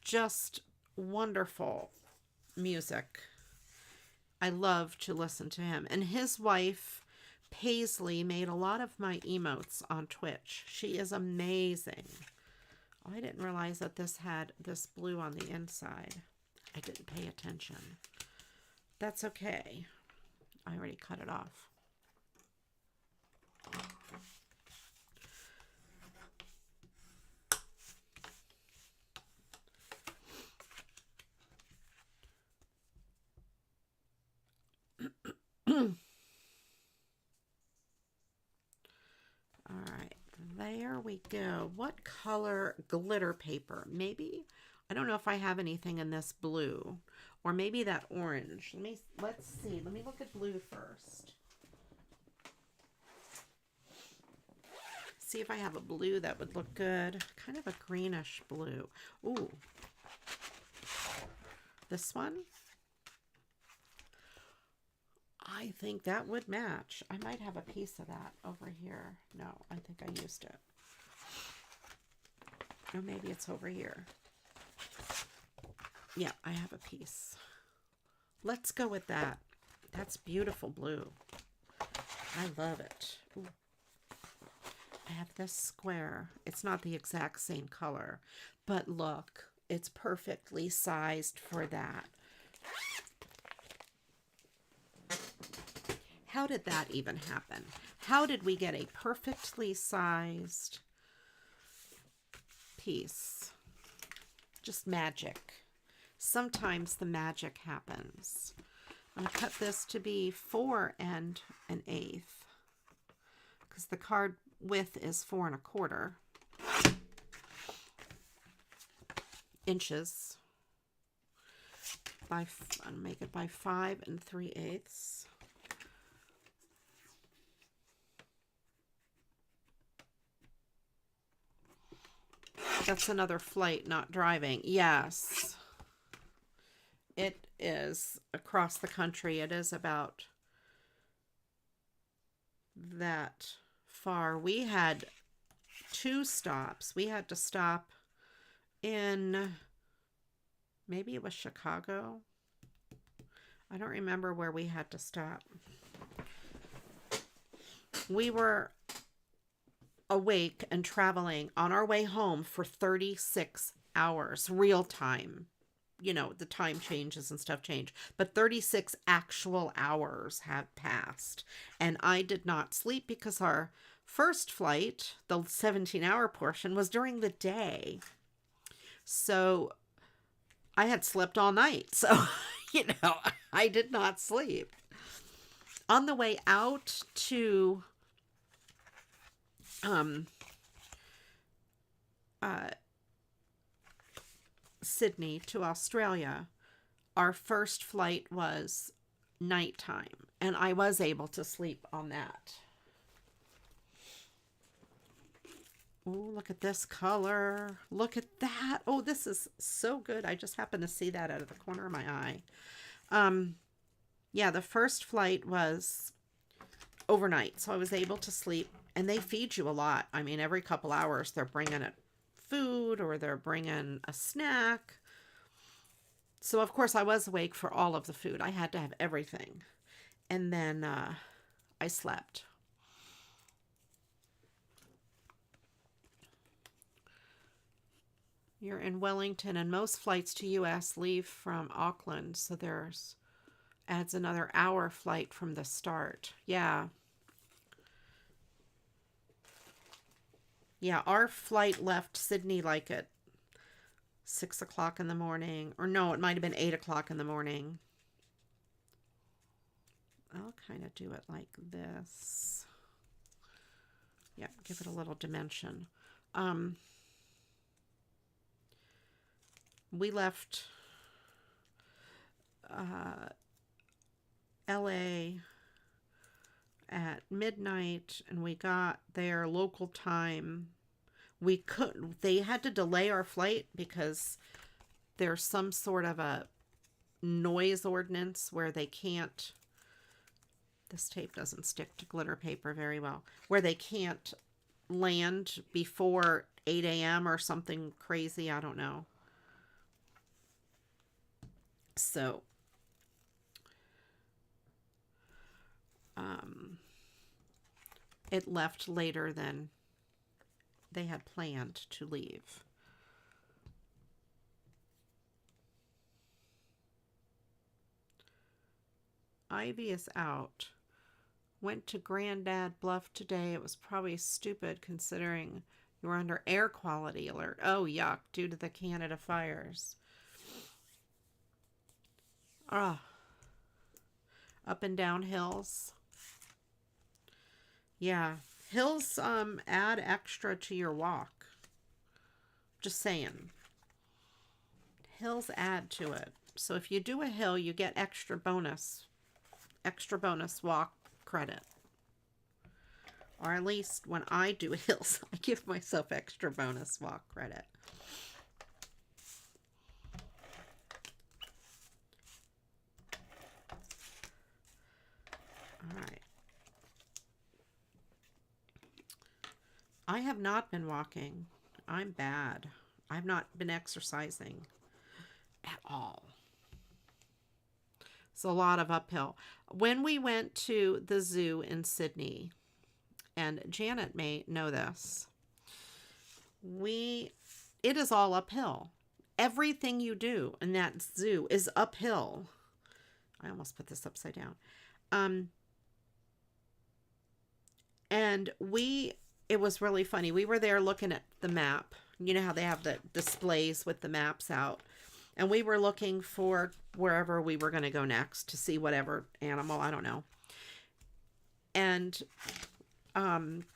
just wonderful music. I love to listen to him. And his wife, Paisley, made a lot of my emotes on Twitch. She is amazing. Oh, I didn't realize that this had this blue on the inside. I didn't pay attention. That's okay. I already cut it off. All right, there we go. What color glitter paper? Maybe, I don't know if I have anything in this blue, or maybe that orange. Let's see. Let me look at blue first. See if I have a blue that would look good. Kind of a greenish blue. Ooh. This one? I think that would match. I might have a piece of that over here. No, I think I used it. Or maybe it's over here. Yeah, I have a piece. Let's go with that. That's beautiful blue. I love it. Ooh. I have this square. It's not the exact same color, but look, it's perfectly sized for that. How did that even happen? How did we get a perfectly sized piece? Just magic. Sometimes the magic happens. I'm going to cut this to be 4 1/8 because the card width is 4 1/4. inches. I'll make it by 5 3/8. That's another flight, not driving. Yes. It is across the country. It is about that far. We had 2 stops. We had to stop in, maybe it was Chicago. I don't remember where we had to stop. We were awake and traveling on our way home for 36 hours, real time. You know, the time changes and stuff change, but 36 actual hours have passed. And I did not sleep because our first flight, the 17-hour portion, was during the day. So I had slept all night. So, you know, I did not sleep. On the way out to Sydney to Australia, our first flight was nighttime, and I was able to sleep on that. Oh, look at this color. Look at that. Oh, this is so good. I just happened to see that out of the corner of my eye. Yeah, the first flight was overnight, so I was able to sleep, and they feed you a lot. I mean, every couple hours they're bringing it food or they're bringing a snack. So, of course, I was awake for all of the food. I had to have everything. And then I slept. You're in Wellington, and most flights to U.S. leave from Auckland, so there's adds another hour flight from the start. Yeah. Yeah, our flight left Sydney like at 6 o'clock in the morning. Or no, it might have been 8 o'clock in the morning. I'll kind of do it like this. Yeah, give it a little dimension. We left LA at midnight, and we got there local time. They had to delay our flight because there's some sort of a noise ordinance where they can't, this tape doesn't stick to glitter paper very well, where they can't land before 8 a.m. or something crazy. I don't know. So, it left later than they had planned to leave. Ivy is out. Went to Grandad Bluff today. It was probably stupid considering you were under air quality alert. Oh, yuck, due to the Canada fires. Ah, up and down hills. Yeah, hills add extra to your walk. Just saying. Hills add to it. So if you do a hill, you get extra bonus walk credit. Or at least when I do hills, I give myself extra bonus walk credit. All right. I have not been walking. I'm bad. I've not been exercising at all. It's a lot of uphill. When we went to the zoo in Sydney, and Janet may know this, it is all uphill. Everything you do in that zoo is uphill. I almost put this upside down. And it was really funny. We were there looking at the map. You know how they have the displays with the maps out. And we were looking for wherever we were going to go next to see whatever animal, I don't know. And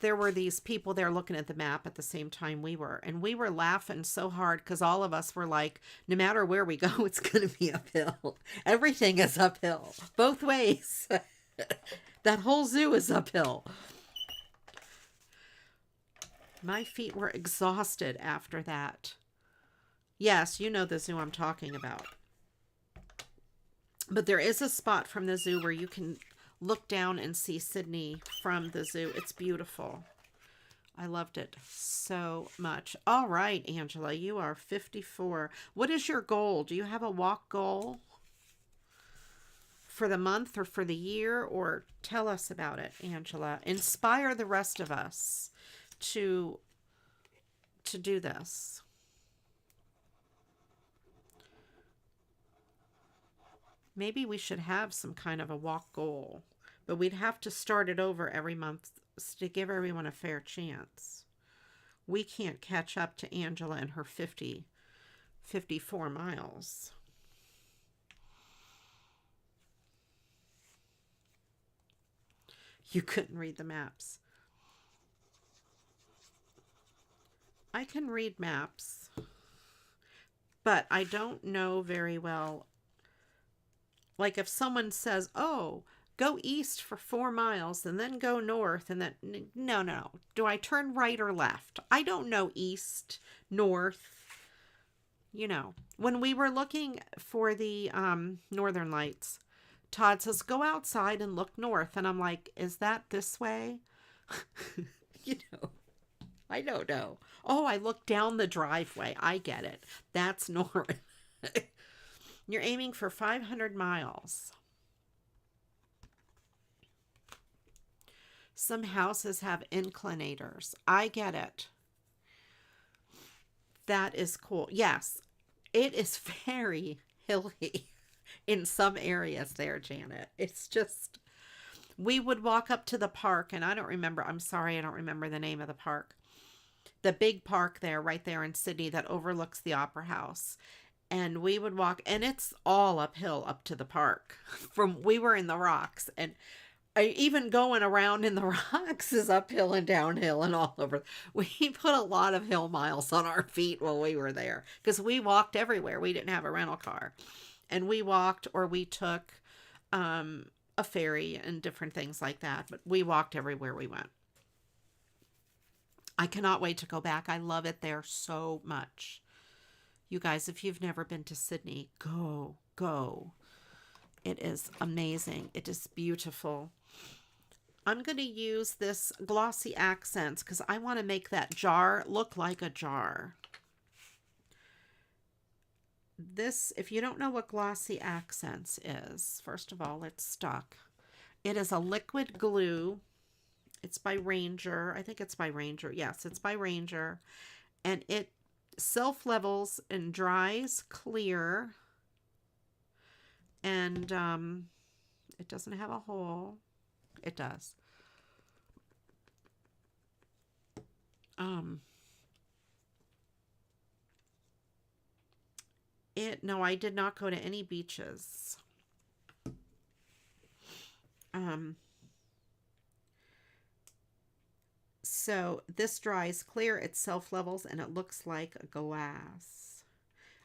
there were these people there looking at the map at the same time we were. And we were laughing so hard because all of us were like, no matter where we go, it's going to be uphill. Everything is uphill, both ways. That whole zoo is uphill. My feet were exhausted after that. Yes, you know the zoo I'm talking about. But there is a spot from the zoo where you can look down and see Sydney from the zoo. It's beautiful. I loved it so much. All right, Angela, you are 54. What is your goal? Do you have a walk goal for the month or for the year? Or tell us about it, Angela. Inspire the rest of us to do this. Maybe we should have some kind of a walk goal, but we'd have to start it over every month to give everyone a fair chance. We can't catch up to Angela and her 54 miles. You couldn't read the maps. I can read maps, but I don't know very well. Like if someone says, oh, go east for 4 miles and then go north and then, no. Do I turn right or left? I don't know east, north. You know, when we were looking for the Northern Lights, Todd says, go outside and look north. And I'm like, is that this way? You know, I don't know. Oh, I look down the driveway. I get it. That's north. You're aiming for 500 miles. Some houses have inclinators. I get it. That is cool. Yes, it is very hilly in some areas there, Janet. It's just, we would walk up to the park, and I don't remember, I'm sorry, I don't remember the name of the park. The big park there, right there in Sydney that overlooks the Opera House. And we would walk, and it's all uphill up to the park. We were in the rocks, and even going around in the rocks is uphill and downhill and all over. We put a lot of hill miles on our feet while we were there because we walked everywhere. We didn't have a rental car, and we walked or we took a ferry and different things like that. But we walked everywhere we went. I cannot wait to go back. I love it there so much. You guys, if you've never been to Sydney, go. It is amazing. It is beautiful. I'm going to use this glossy accents because I want to make that jar look like a jar. This, if you don't know what glossy accents is, first of all, it's stuck. It is a liquid glue. It's by Ranger. I think it's by Ranger. Yes, it's by Ranger. And it self-levels and dries clear, and it doesn't have a hole. It does. No, I did not go to any beaches. So this dries clear, it self-levels, and it looks like glass.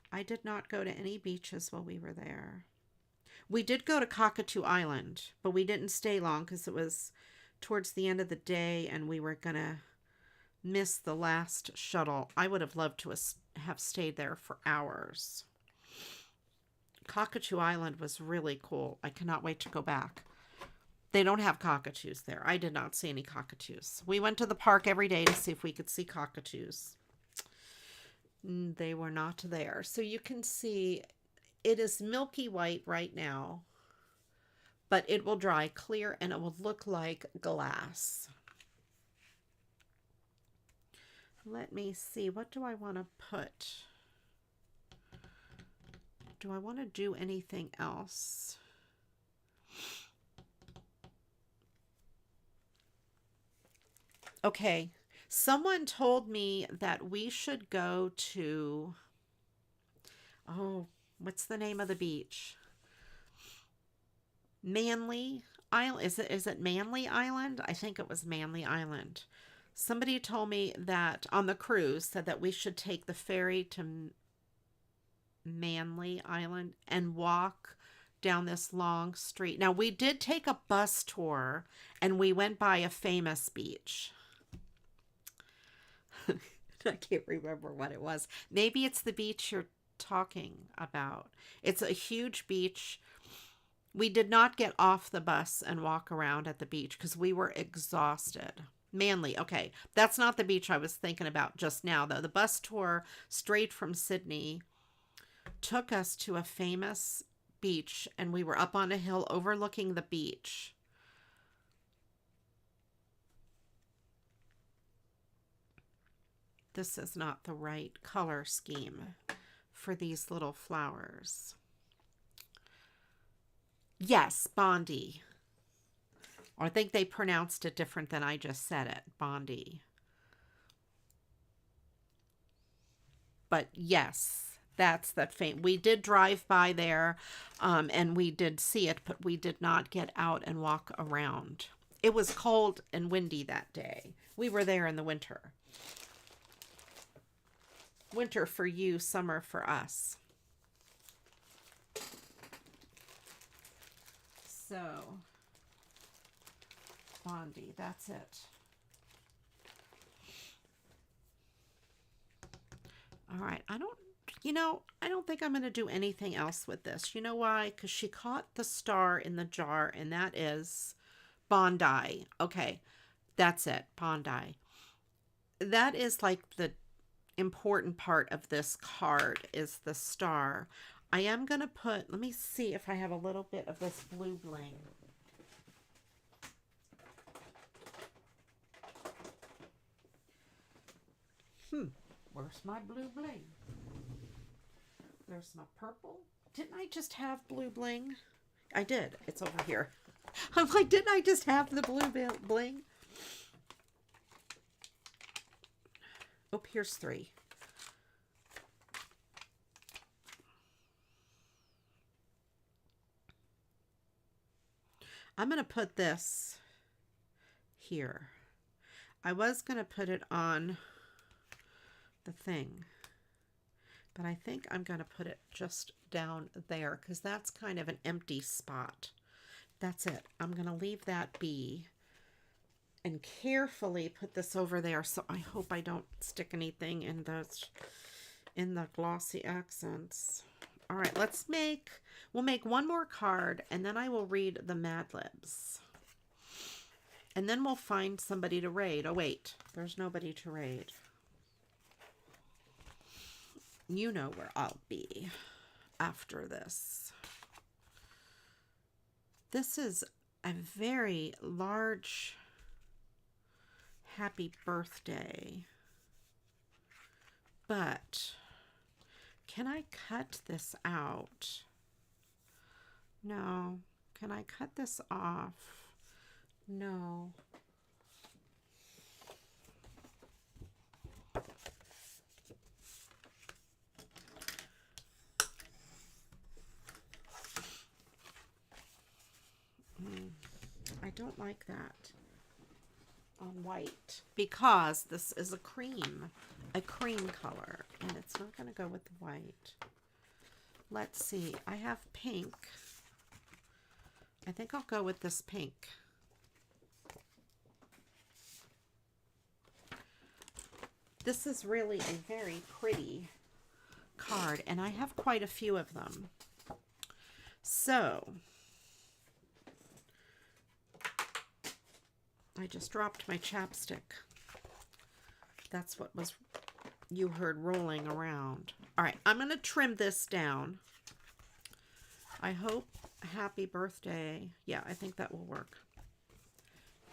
I did not go to any beaches while we were there. We did go to Cockatoo Island, but we didn't stay long because it was towards the end of the day and we were going to miss the last shuttle. I would have loved to have stayed there for hours. Cockatoo Island was really cool. I cannot wait to go back. They don't have cockatoos there. I did not see any cockatoos. We went to the park every day to see if we could see cockatoos. They were not there. So you can see it is milky white right now, but it will dry clear and it will look like glass. Let me see. What do I want to put? Do I want to do anything else? Okay, someone told me that we should go to, oh, what's the name of the beach? Manly. island? Is it Manly Island? I think it was Manly Island. Somebody told me that on the cruise said that we should take the ferry to Manly Island and walk down this long street. Now, we did take a bus tour and we went by a famous beach. I can't remember what it was. Maybe it's the beach you're talking about. It's a huge beach. We did not get off the bus and walk around at the beach because we were exhausted. Manly, okay. That's not the beach I was thinking about just now, though. The bus tour straight from Sydney took us to a famous beach, and we were up on a hill overlooking the beach. This is not the right color scheme for these little flowers. Yes, Bondi. Or I think they pronounced it different than I just said it. Bondi. But yes, that's that fame. We did drive by there and we did see it, but we did not get out and walk around. It was cold and windy that day. We were there in the winter. Winter for you, summer for us. So, Bondi, that's it. All right, I don't think I'm going to do anything else with this. You know why? Because she caught the star in the jar, and that is Bondi. Okay, that's it, Bondi. That is like the important part of this card is the star. I am going to put, let me see if I have a little bit of this blue bling. Where's my blue bling? There's my purple. Didn't I just have blue bling? I did. It's over here. I'm like, didn't I just have the blue bling? Oh, here's 3. I'm going to put this here. I was going to put it on the thing, but I think I'm going to put it just down there because that's kind of an empty spot. That's it. I'm going to leave that be and carefully put this over there. So I hope I don't stick anything in the glossy accents. All right, we'll make one more card and then I will read the Mad Libs. And then we'll find somebody to raid. Oh, wait, there's nobody to raid. You know where I'll be after this. This is a very large happy birthday. But can I cut this out? No. Can I cut this off? No. I don't like that on white because this is a cream color and it's not going to go with the white. Let's see. I have pink. I think I'll go with this pink. This is really a very pretty card and I have quite a few of them. So I just dropped my chapstick. That's what you heard rolling around. All right, I'm going to trim this down. I hope happy birthday. Yeah, I think that will work.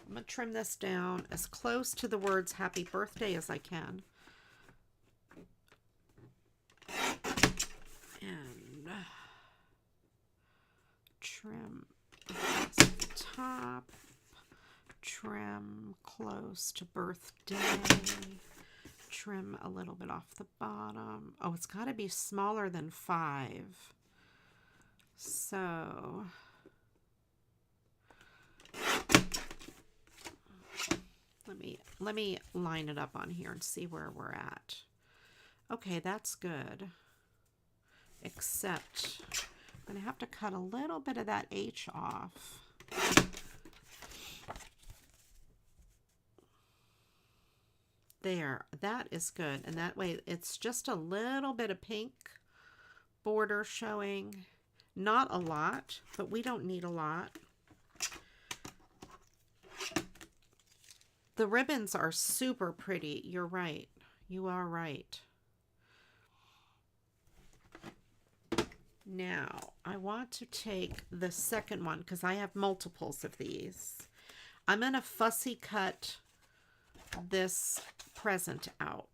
I'm going to trim this down as close to the words happy birthday as I can. And trim this top. Trim close to birthday. Trim a little bit off the bottom. Oh, it's got to be smaller than 5. So let me line it up on here and see where we're at. Okay, that's good. Except I'm going to have to cut a little bit of that H off. There, that is good. And that way it's just a little bit of pink border showing. Not a lot, but we don't need a lot. The ribbons are super pretty. You're right. You are right. Now, I want to take the second one because I have multiples of these. I'm going to fussy cut this present out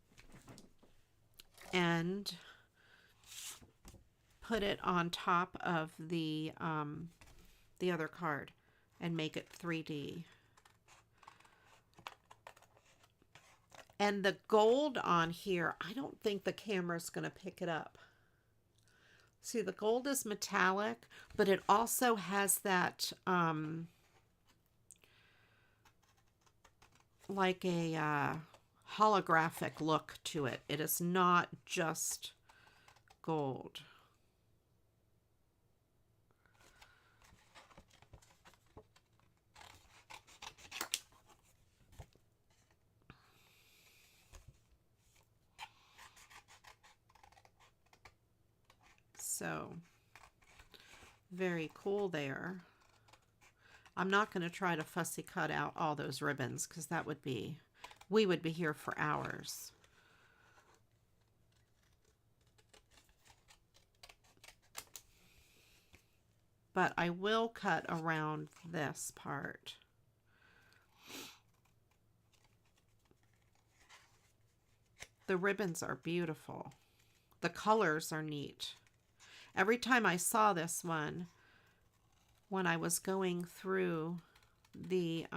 and put it on top of the other card and make it 3D. And the gold on here, I don't think the camera's going to pick it up. See, the gold is metallic, but it also has that like a holographic look to it. It is not just gold. So, very cool there. I'm not going to try to fussy cut out all those ribbons because that would be, we would be here for hours. But I will cut around this part. The ribbons are beautiful. The colors are neat. Every time I saw this one, when I was going through the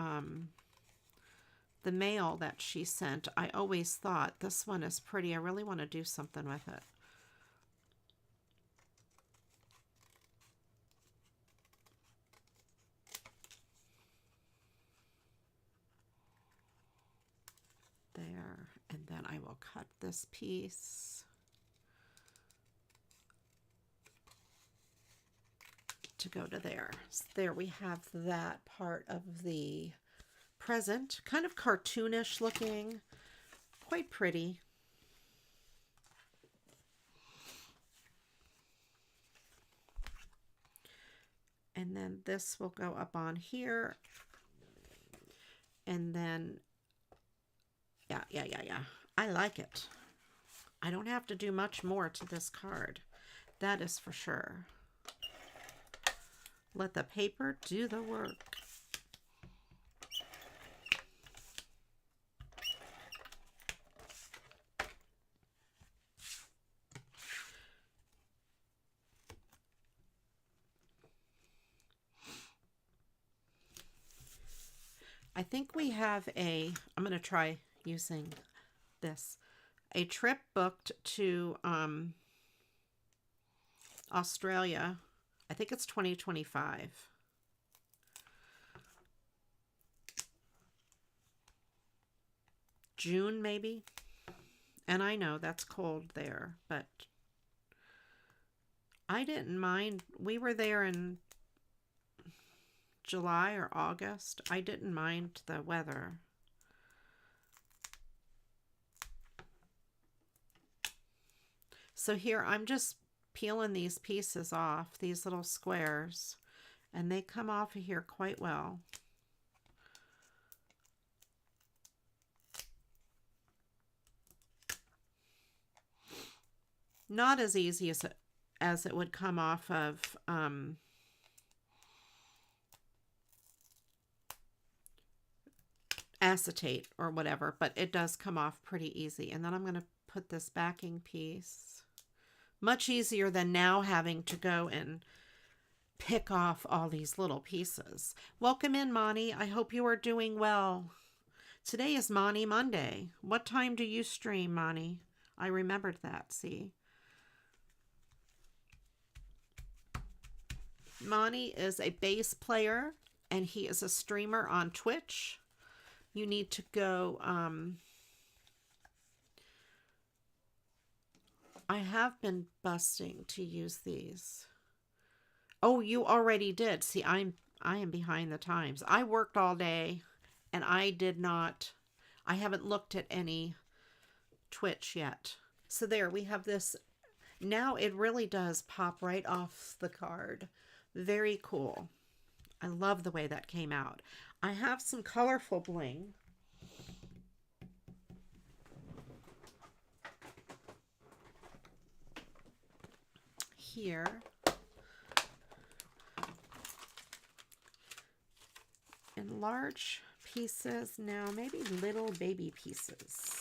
mail that she sent, I always thought, this one is pretty. I really want to do something with it. There, and then I will cut this piece. To go to there. So there we have that part of the present. Kind of cartoonish looking. Quite pretty. And then this will go up on here. And then, yeah. I like it. I don't have to do much more to this card. That is for sure. Let the paper do the work. I think we have I'm going to try using this, a trip booked to Australia. I think it's 2025. June, maybe. And I know that's cold there, but I didn't mind. We were there in July or August. I didn't mind the weather. So here I'm just peeling these pieces off, these little squares, and they come off of here quite well. Not as easy as it would come off of acetate or whatever, but it does come off pretty easy. And then I'm going to put this backing piece. Much easier than now having to go and pick off all these little pieces. Welcome in, Monty. I hope you are doing well. Today is Monty Monday. What time do you stream, Monty? I remembered that, see? Monty is a bass player, and he is a streamer on Twitch. you need to go, I have been busting to use these. Oh, you already did. See, I am behind the times. I worked all day and I haven't looked at any Twitch yet. So there, we have this. Now it really does pop right off the card. Very cool. I love the way that came out. I have some colorful bling. Here. In large pieces, now maybe little baby pieces.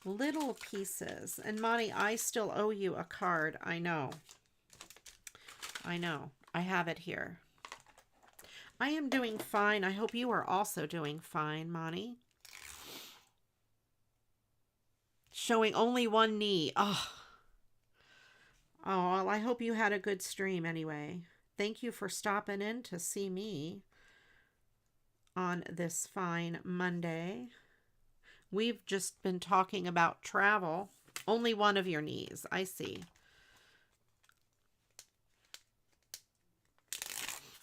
Little pieces. And Monty, I still owe you a card. I know. I know. I have it here. I am doing fine. I hope you are also doing fine, Monty. Showing only one knee. Oh. Oh, well, I hope you had a good stream anyway. Thank you for stopping in to see me on this fine Monday. We've just been talking about travel. Only one of your knees. I see.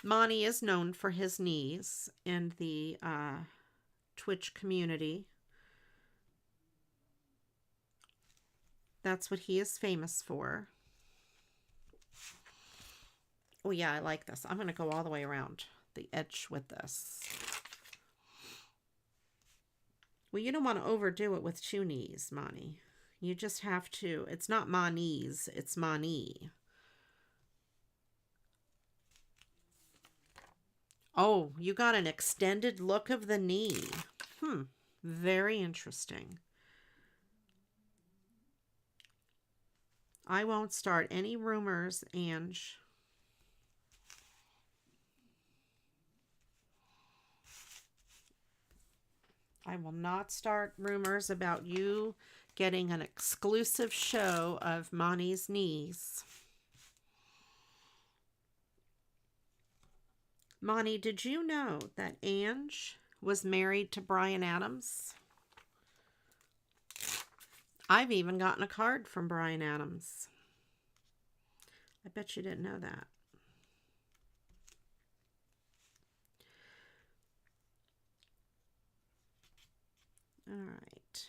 Monty is known for his knees in the Twitch community. That's what he is famous for. Oh yeah, I like this. I'm going to go all the way around the edge with this. Well, you don't want to overdo it with 2 knees, Monty. You just have to. It's not ma knees, it's ma knee. Oh, you got an extended look of the knee. Very interesting. I won't start any rumors, Ange. I will not start rumors about you getting an exclusive show of Monty's knees. Monty, did you know that Ange was married to Bryan Adams? I've even gotten a card from Bryan Adams. I bet you didn't know that. All right.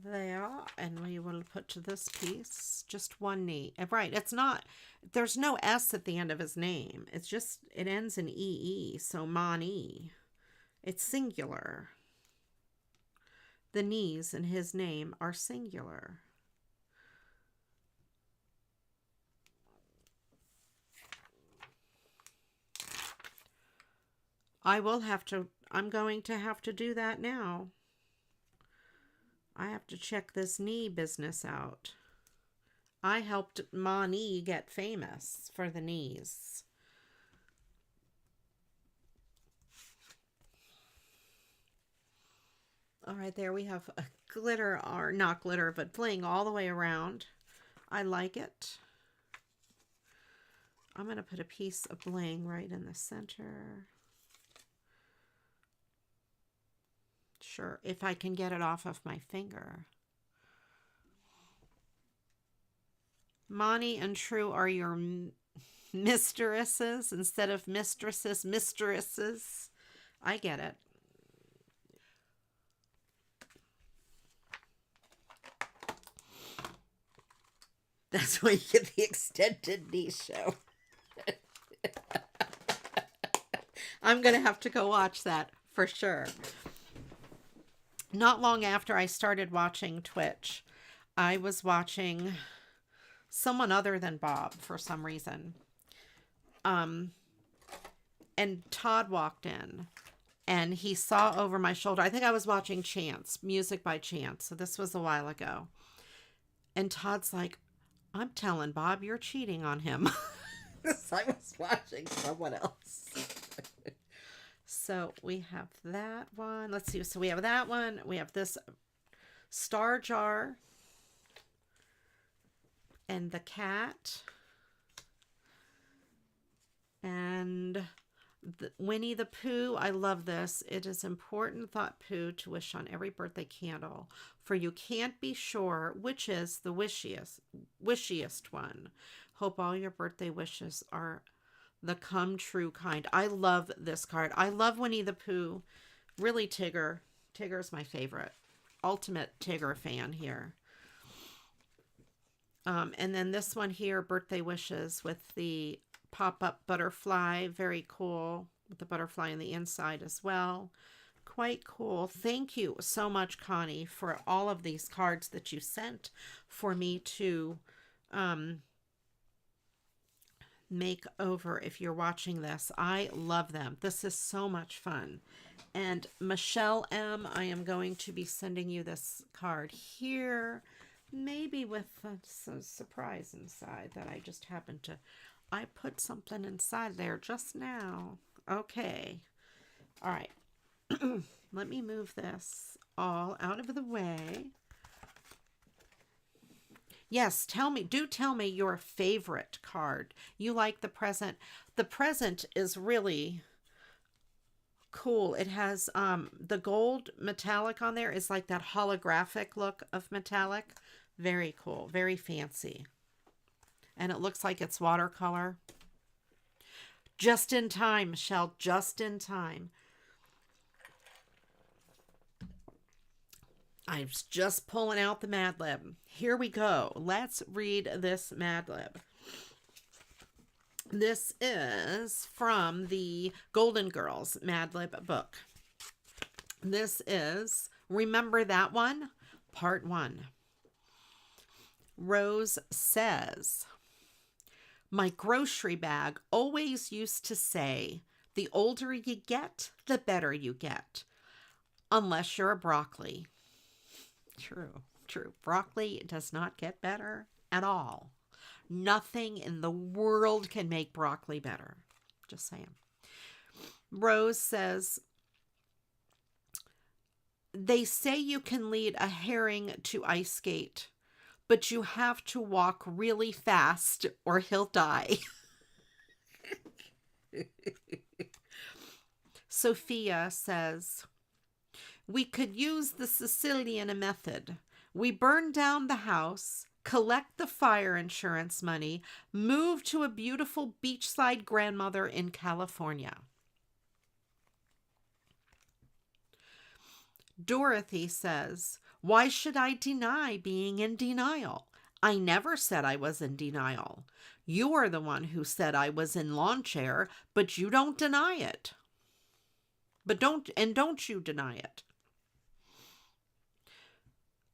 There, and we will put to this piece just one knee. Right, it's not, there's no S at the end of his name. It's just, it ends in EE, so Mani. It's singular. The knees in his name are singular. I'm going to have to do that now. I have to check this knee business out. I helped Mani get famous for the knees. All right, there we have a glitter, or not glitter, but bling all the way around. I like it. I'm going to put a piece of bling right in the center. Sure, if I can get it off of my finger. Mani and True are your mistresses instead of mistresses, mistresses. I get it. That's why you get the extended knee show. I'm going to have to go watch that for sure. Not long after I started watching Twitch, I was watching someone other than Bob for some reason. And Todd walked in and he saw over my shoulder. I think I was watching Chance, Music by Chance. So this was a while ago. And Todd's like, I'm telling Bob you're cheating on him. So I was watching someone else. So we have that one. Let's see. So we have that one. We have this star jar. And the cat. And Winnie the Pooh, I love this. It is important, thought Pooh, to wish on every birthday candle, for you can't be sure which is the wishiest one. Hope all your birthday wishes are the come true kind. I love this card. I love Winnie the Pooh. Really, Tigger. Tigger's my favorite. Ultimate Tigger fan here. And then this one here, birthday wishes with the pop-up butterfly. Very cool. With the butterfly on the inside as well. Quite cool. Thank you so much, Connie, for all of these cards that you sent for me to make over if you're watching this. I love them. This is so much fun. And Michelle M., I am going to be sending you this card here, maybe with some surprise inside that I just happened to, I put something inside there just now. Okay. All right. Let me move this all out of the way. Yes, tell me your favorite card. You like the present. The present is really cool. It has the gold metallic on there is like that holographic look of metallic. Very cool. Very fancy. And it looks like it's watercolor. Just in time, Michelle. Just in time. I was just pulling out the Mad Lib. Here we go. Let's read this Mad Lib. This is from the Golden Girls Mad Lib book. This is Remember That One? Part 1. Rose says, my grocery bag always used to say, the older you get, the better you get. Unless you're a broccoli. True, true. Broccoli does not get better at all. Nothing in the world can make broccoli better. Just saying. Rose says, they say you can lead a herring to ice skate, but you have to walk really fast or he'll die. Sophia says, we could use the Sicilian method. We burn down the house, collect the fire insurance money, move to a beautiful beachside grandmother in California. Dorothy says, why should I deny being in denial? I never said I was in denial. You are the one who said I was in lawn chair, but you don't deny it. Don't you deny it.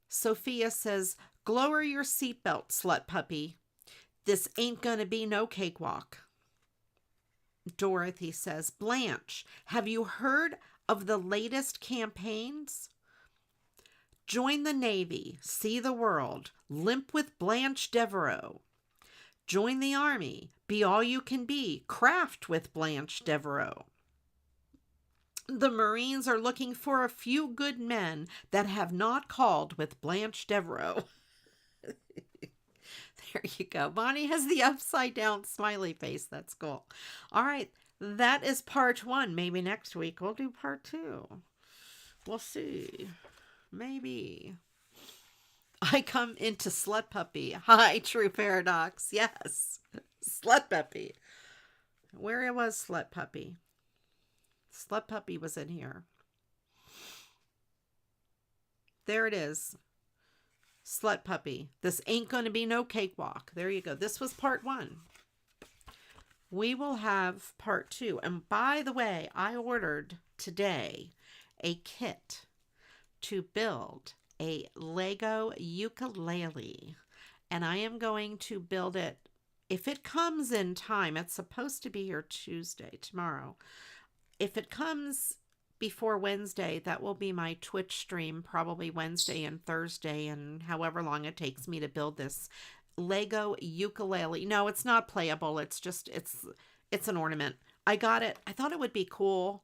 Sophia says, lower your seatbelt, slut puppy. This ain't gonna be no cakewalk. Dorothy says, Blanche, have you heard of the latest campaigns? Join the Navy, see the world, limp with Blanche Devereaux. Join the Army, be all you can be, craft with Blanche Devereaux. The Marines are looking for a few good men that have not called with Blanche Devereaux. There you go. Bonnie has the upside down smiley face. That's cool. All right. That is part 1. Maybe next week we'll do part 2. We'll see. Maybe. I come into Slut Puppy. Hi, True Paradox. Yes. Slut Puppy. Where was Slut Puppy? Slut Puppy was in here. There it is. Slut Puppy. This ain't going to be no cakewalk. There you go. This was part 1. We will have part 2. And by the way, I ordered today a kit to build a Lego ukulele. And I am going to build it, if it comes in time, it's supposed to be here Tuesday, tomorrow. If it comes before Wednesday, that will be my Twitch stream, probably Wednesday and Thursday, and however long it takes me to build this Lego ukulele. No, it's not playable. It's just, it's an ornament. I got it. I thought it would be cool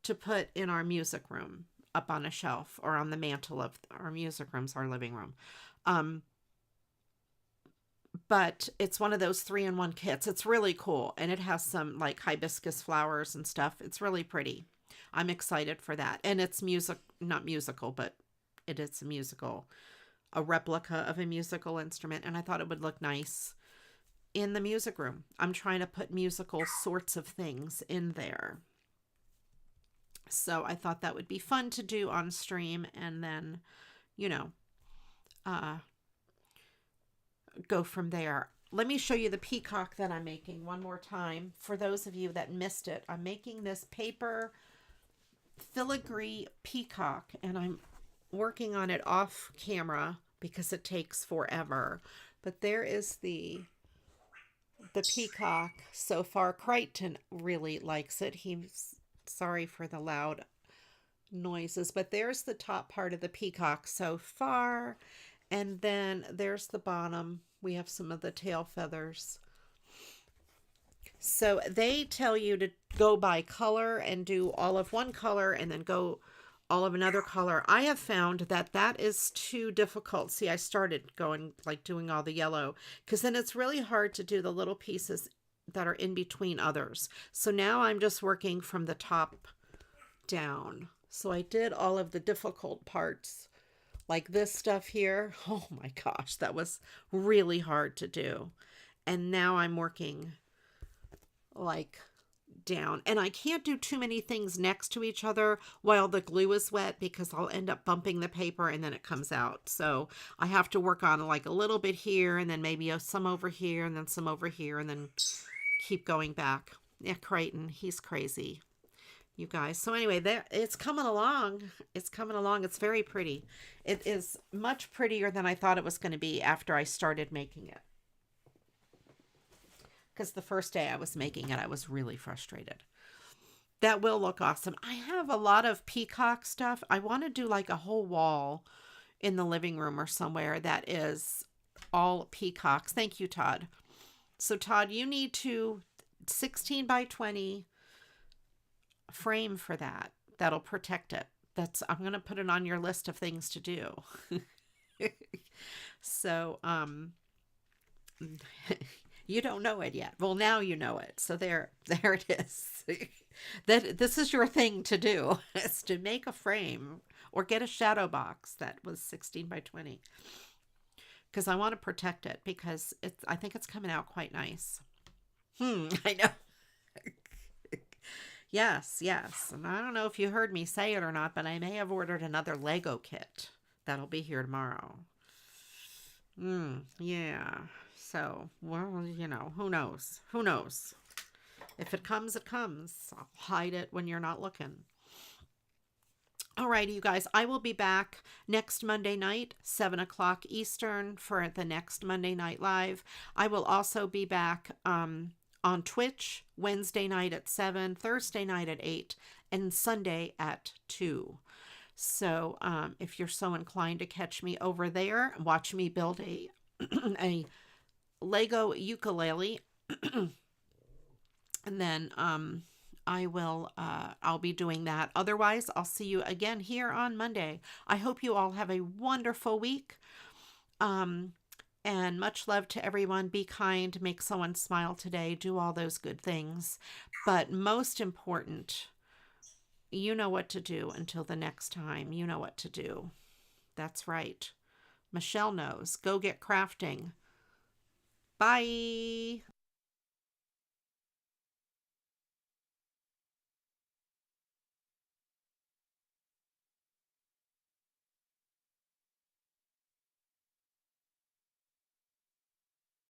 to put in our music room up on a shelf or on the mantle of our music room's our living room. but it's one of those 3-in-1 kits. It's really cool. And it has some like hibiscus flowers and stuff. It's really pretty. I'm excited for that. And it's not musical, but it is a replica of a musical instrument. And I thought it would look nice in the music room. I'm trying to put musical sorts of things in there. So I thought that would be fun to do on stream, and then, you know, go from there. Let me show you the peacock that I'm making one more time. For those of you that missed it, I'm making this paper filigree peacock, and I'm working on it off camera because it takes forever. But there is the peacock so far. Crichton really likes it. He's sorry for the loud noises, but there's the top part of the peacock so far, and then there's the bottom. We have some of the tail feathers. So they tell you to go by color and do all of one color and then go all of another color. I have found that that is too difficult. See, I started going like doing all the yellow, because then it's really hard to do the little pieces that are in between others. So now I'm just working from the top down. So I did all of the difficult parts, like this stuff here. Oh my gosh, that was really hard to do. And now I'm working like down, and I can't do too many things next to each other while the glue is wet, because I'll end up bumping the paper and then it comes out. So I have to work on like a little bit here, and then maybe some over here, and then some over here, and then keep going back. Yeah, Crichton, he's crazy, you guys. So anyway, there, it's coming along. It's coming along. It's very pretty. It is much prettier than I thought it was going to be after I started making it. Because the first day I was making it, I was really frustrated. That will look awesome. I have a lot of peacock stuff. I want to do like a whole wall in the living room or somewhere that is all peacocks. Thank you, Todd. So Todd, you need to 16 by 20 frame for that. That'll protect it. I'm going to put it on your list of things to do. So, you don't know it yet. Well, now you know it. So there it is. This is your thing to do, is to make a frame or get a shadow box that was 16 by 20. Because I want to protect it, because I think it's coming out quite nice. I know. Yes. And I don't know if you heard me say it or not, but I may have ordered another Lego kit. That'll be here tomorrow. Yeah. So, well, you know, who knows? Who knows? If it comes, it comes. I'll hide it when you're not looking. Alrighty, you guys. I will be back next Monday night, 7 o'clock Eastern, for the next Monday Night Live. I will also be back on Twitch Wednesday night at 7, Thursday night at 8, and Sunday at 2. So if you're so inclined to catch me over there, watch me build a Lego ukulele, and then I'll be doing that. Otherwise, I'll see you again here on Monday. I hope you all have a wonderful week, and much love to everyone. Be kind, make someone smile today, do all those good things, but most important, you know what to do. Until the next time, you know what to do. That's right. Michelle knows. Go get crafting. Bye.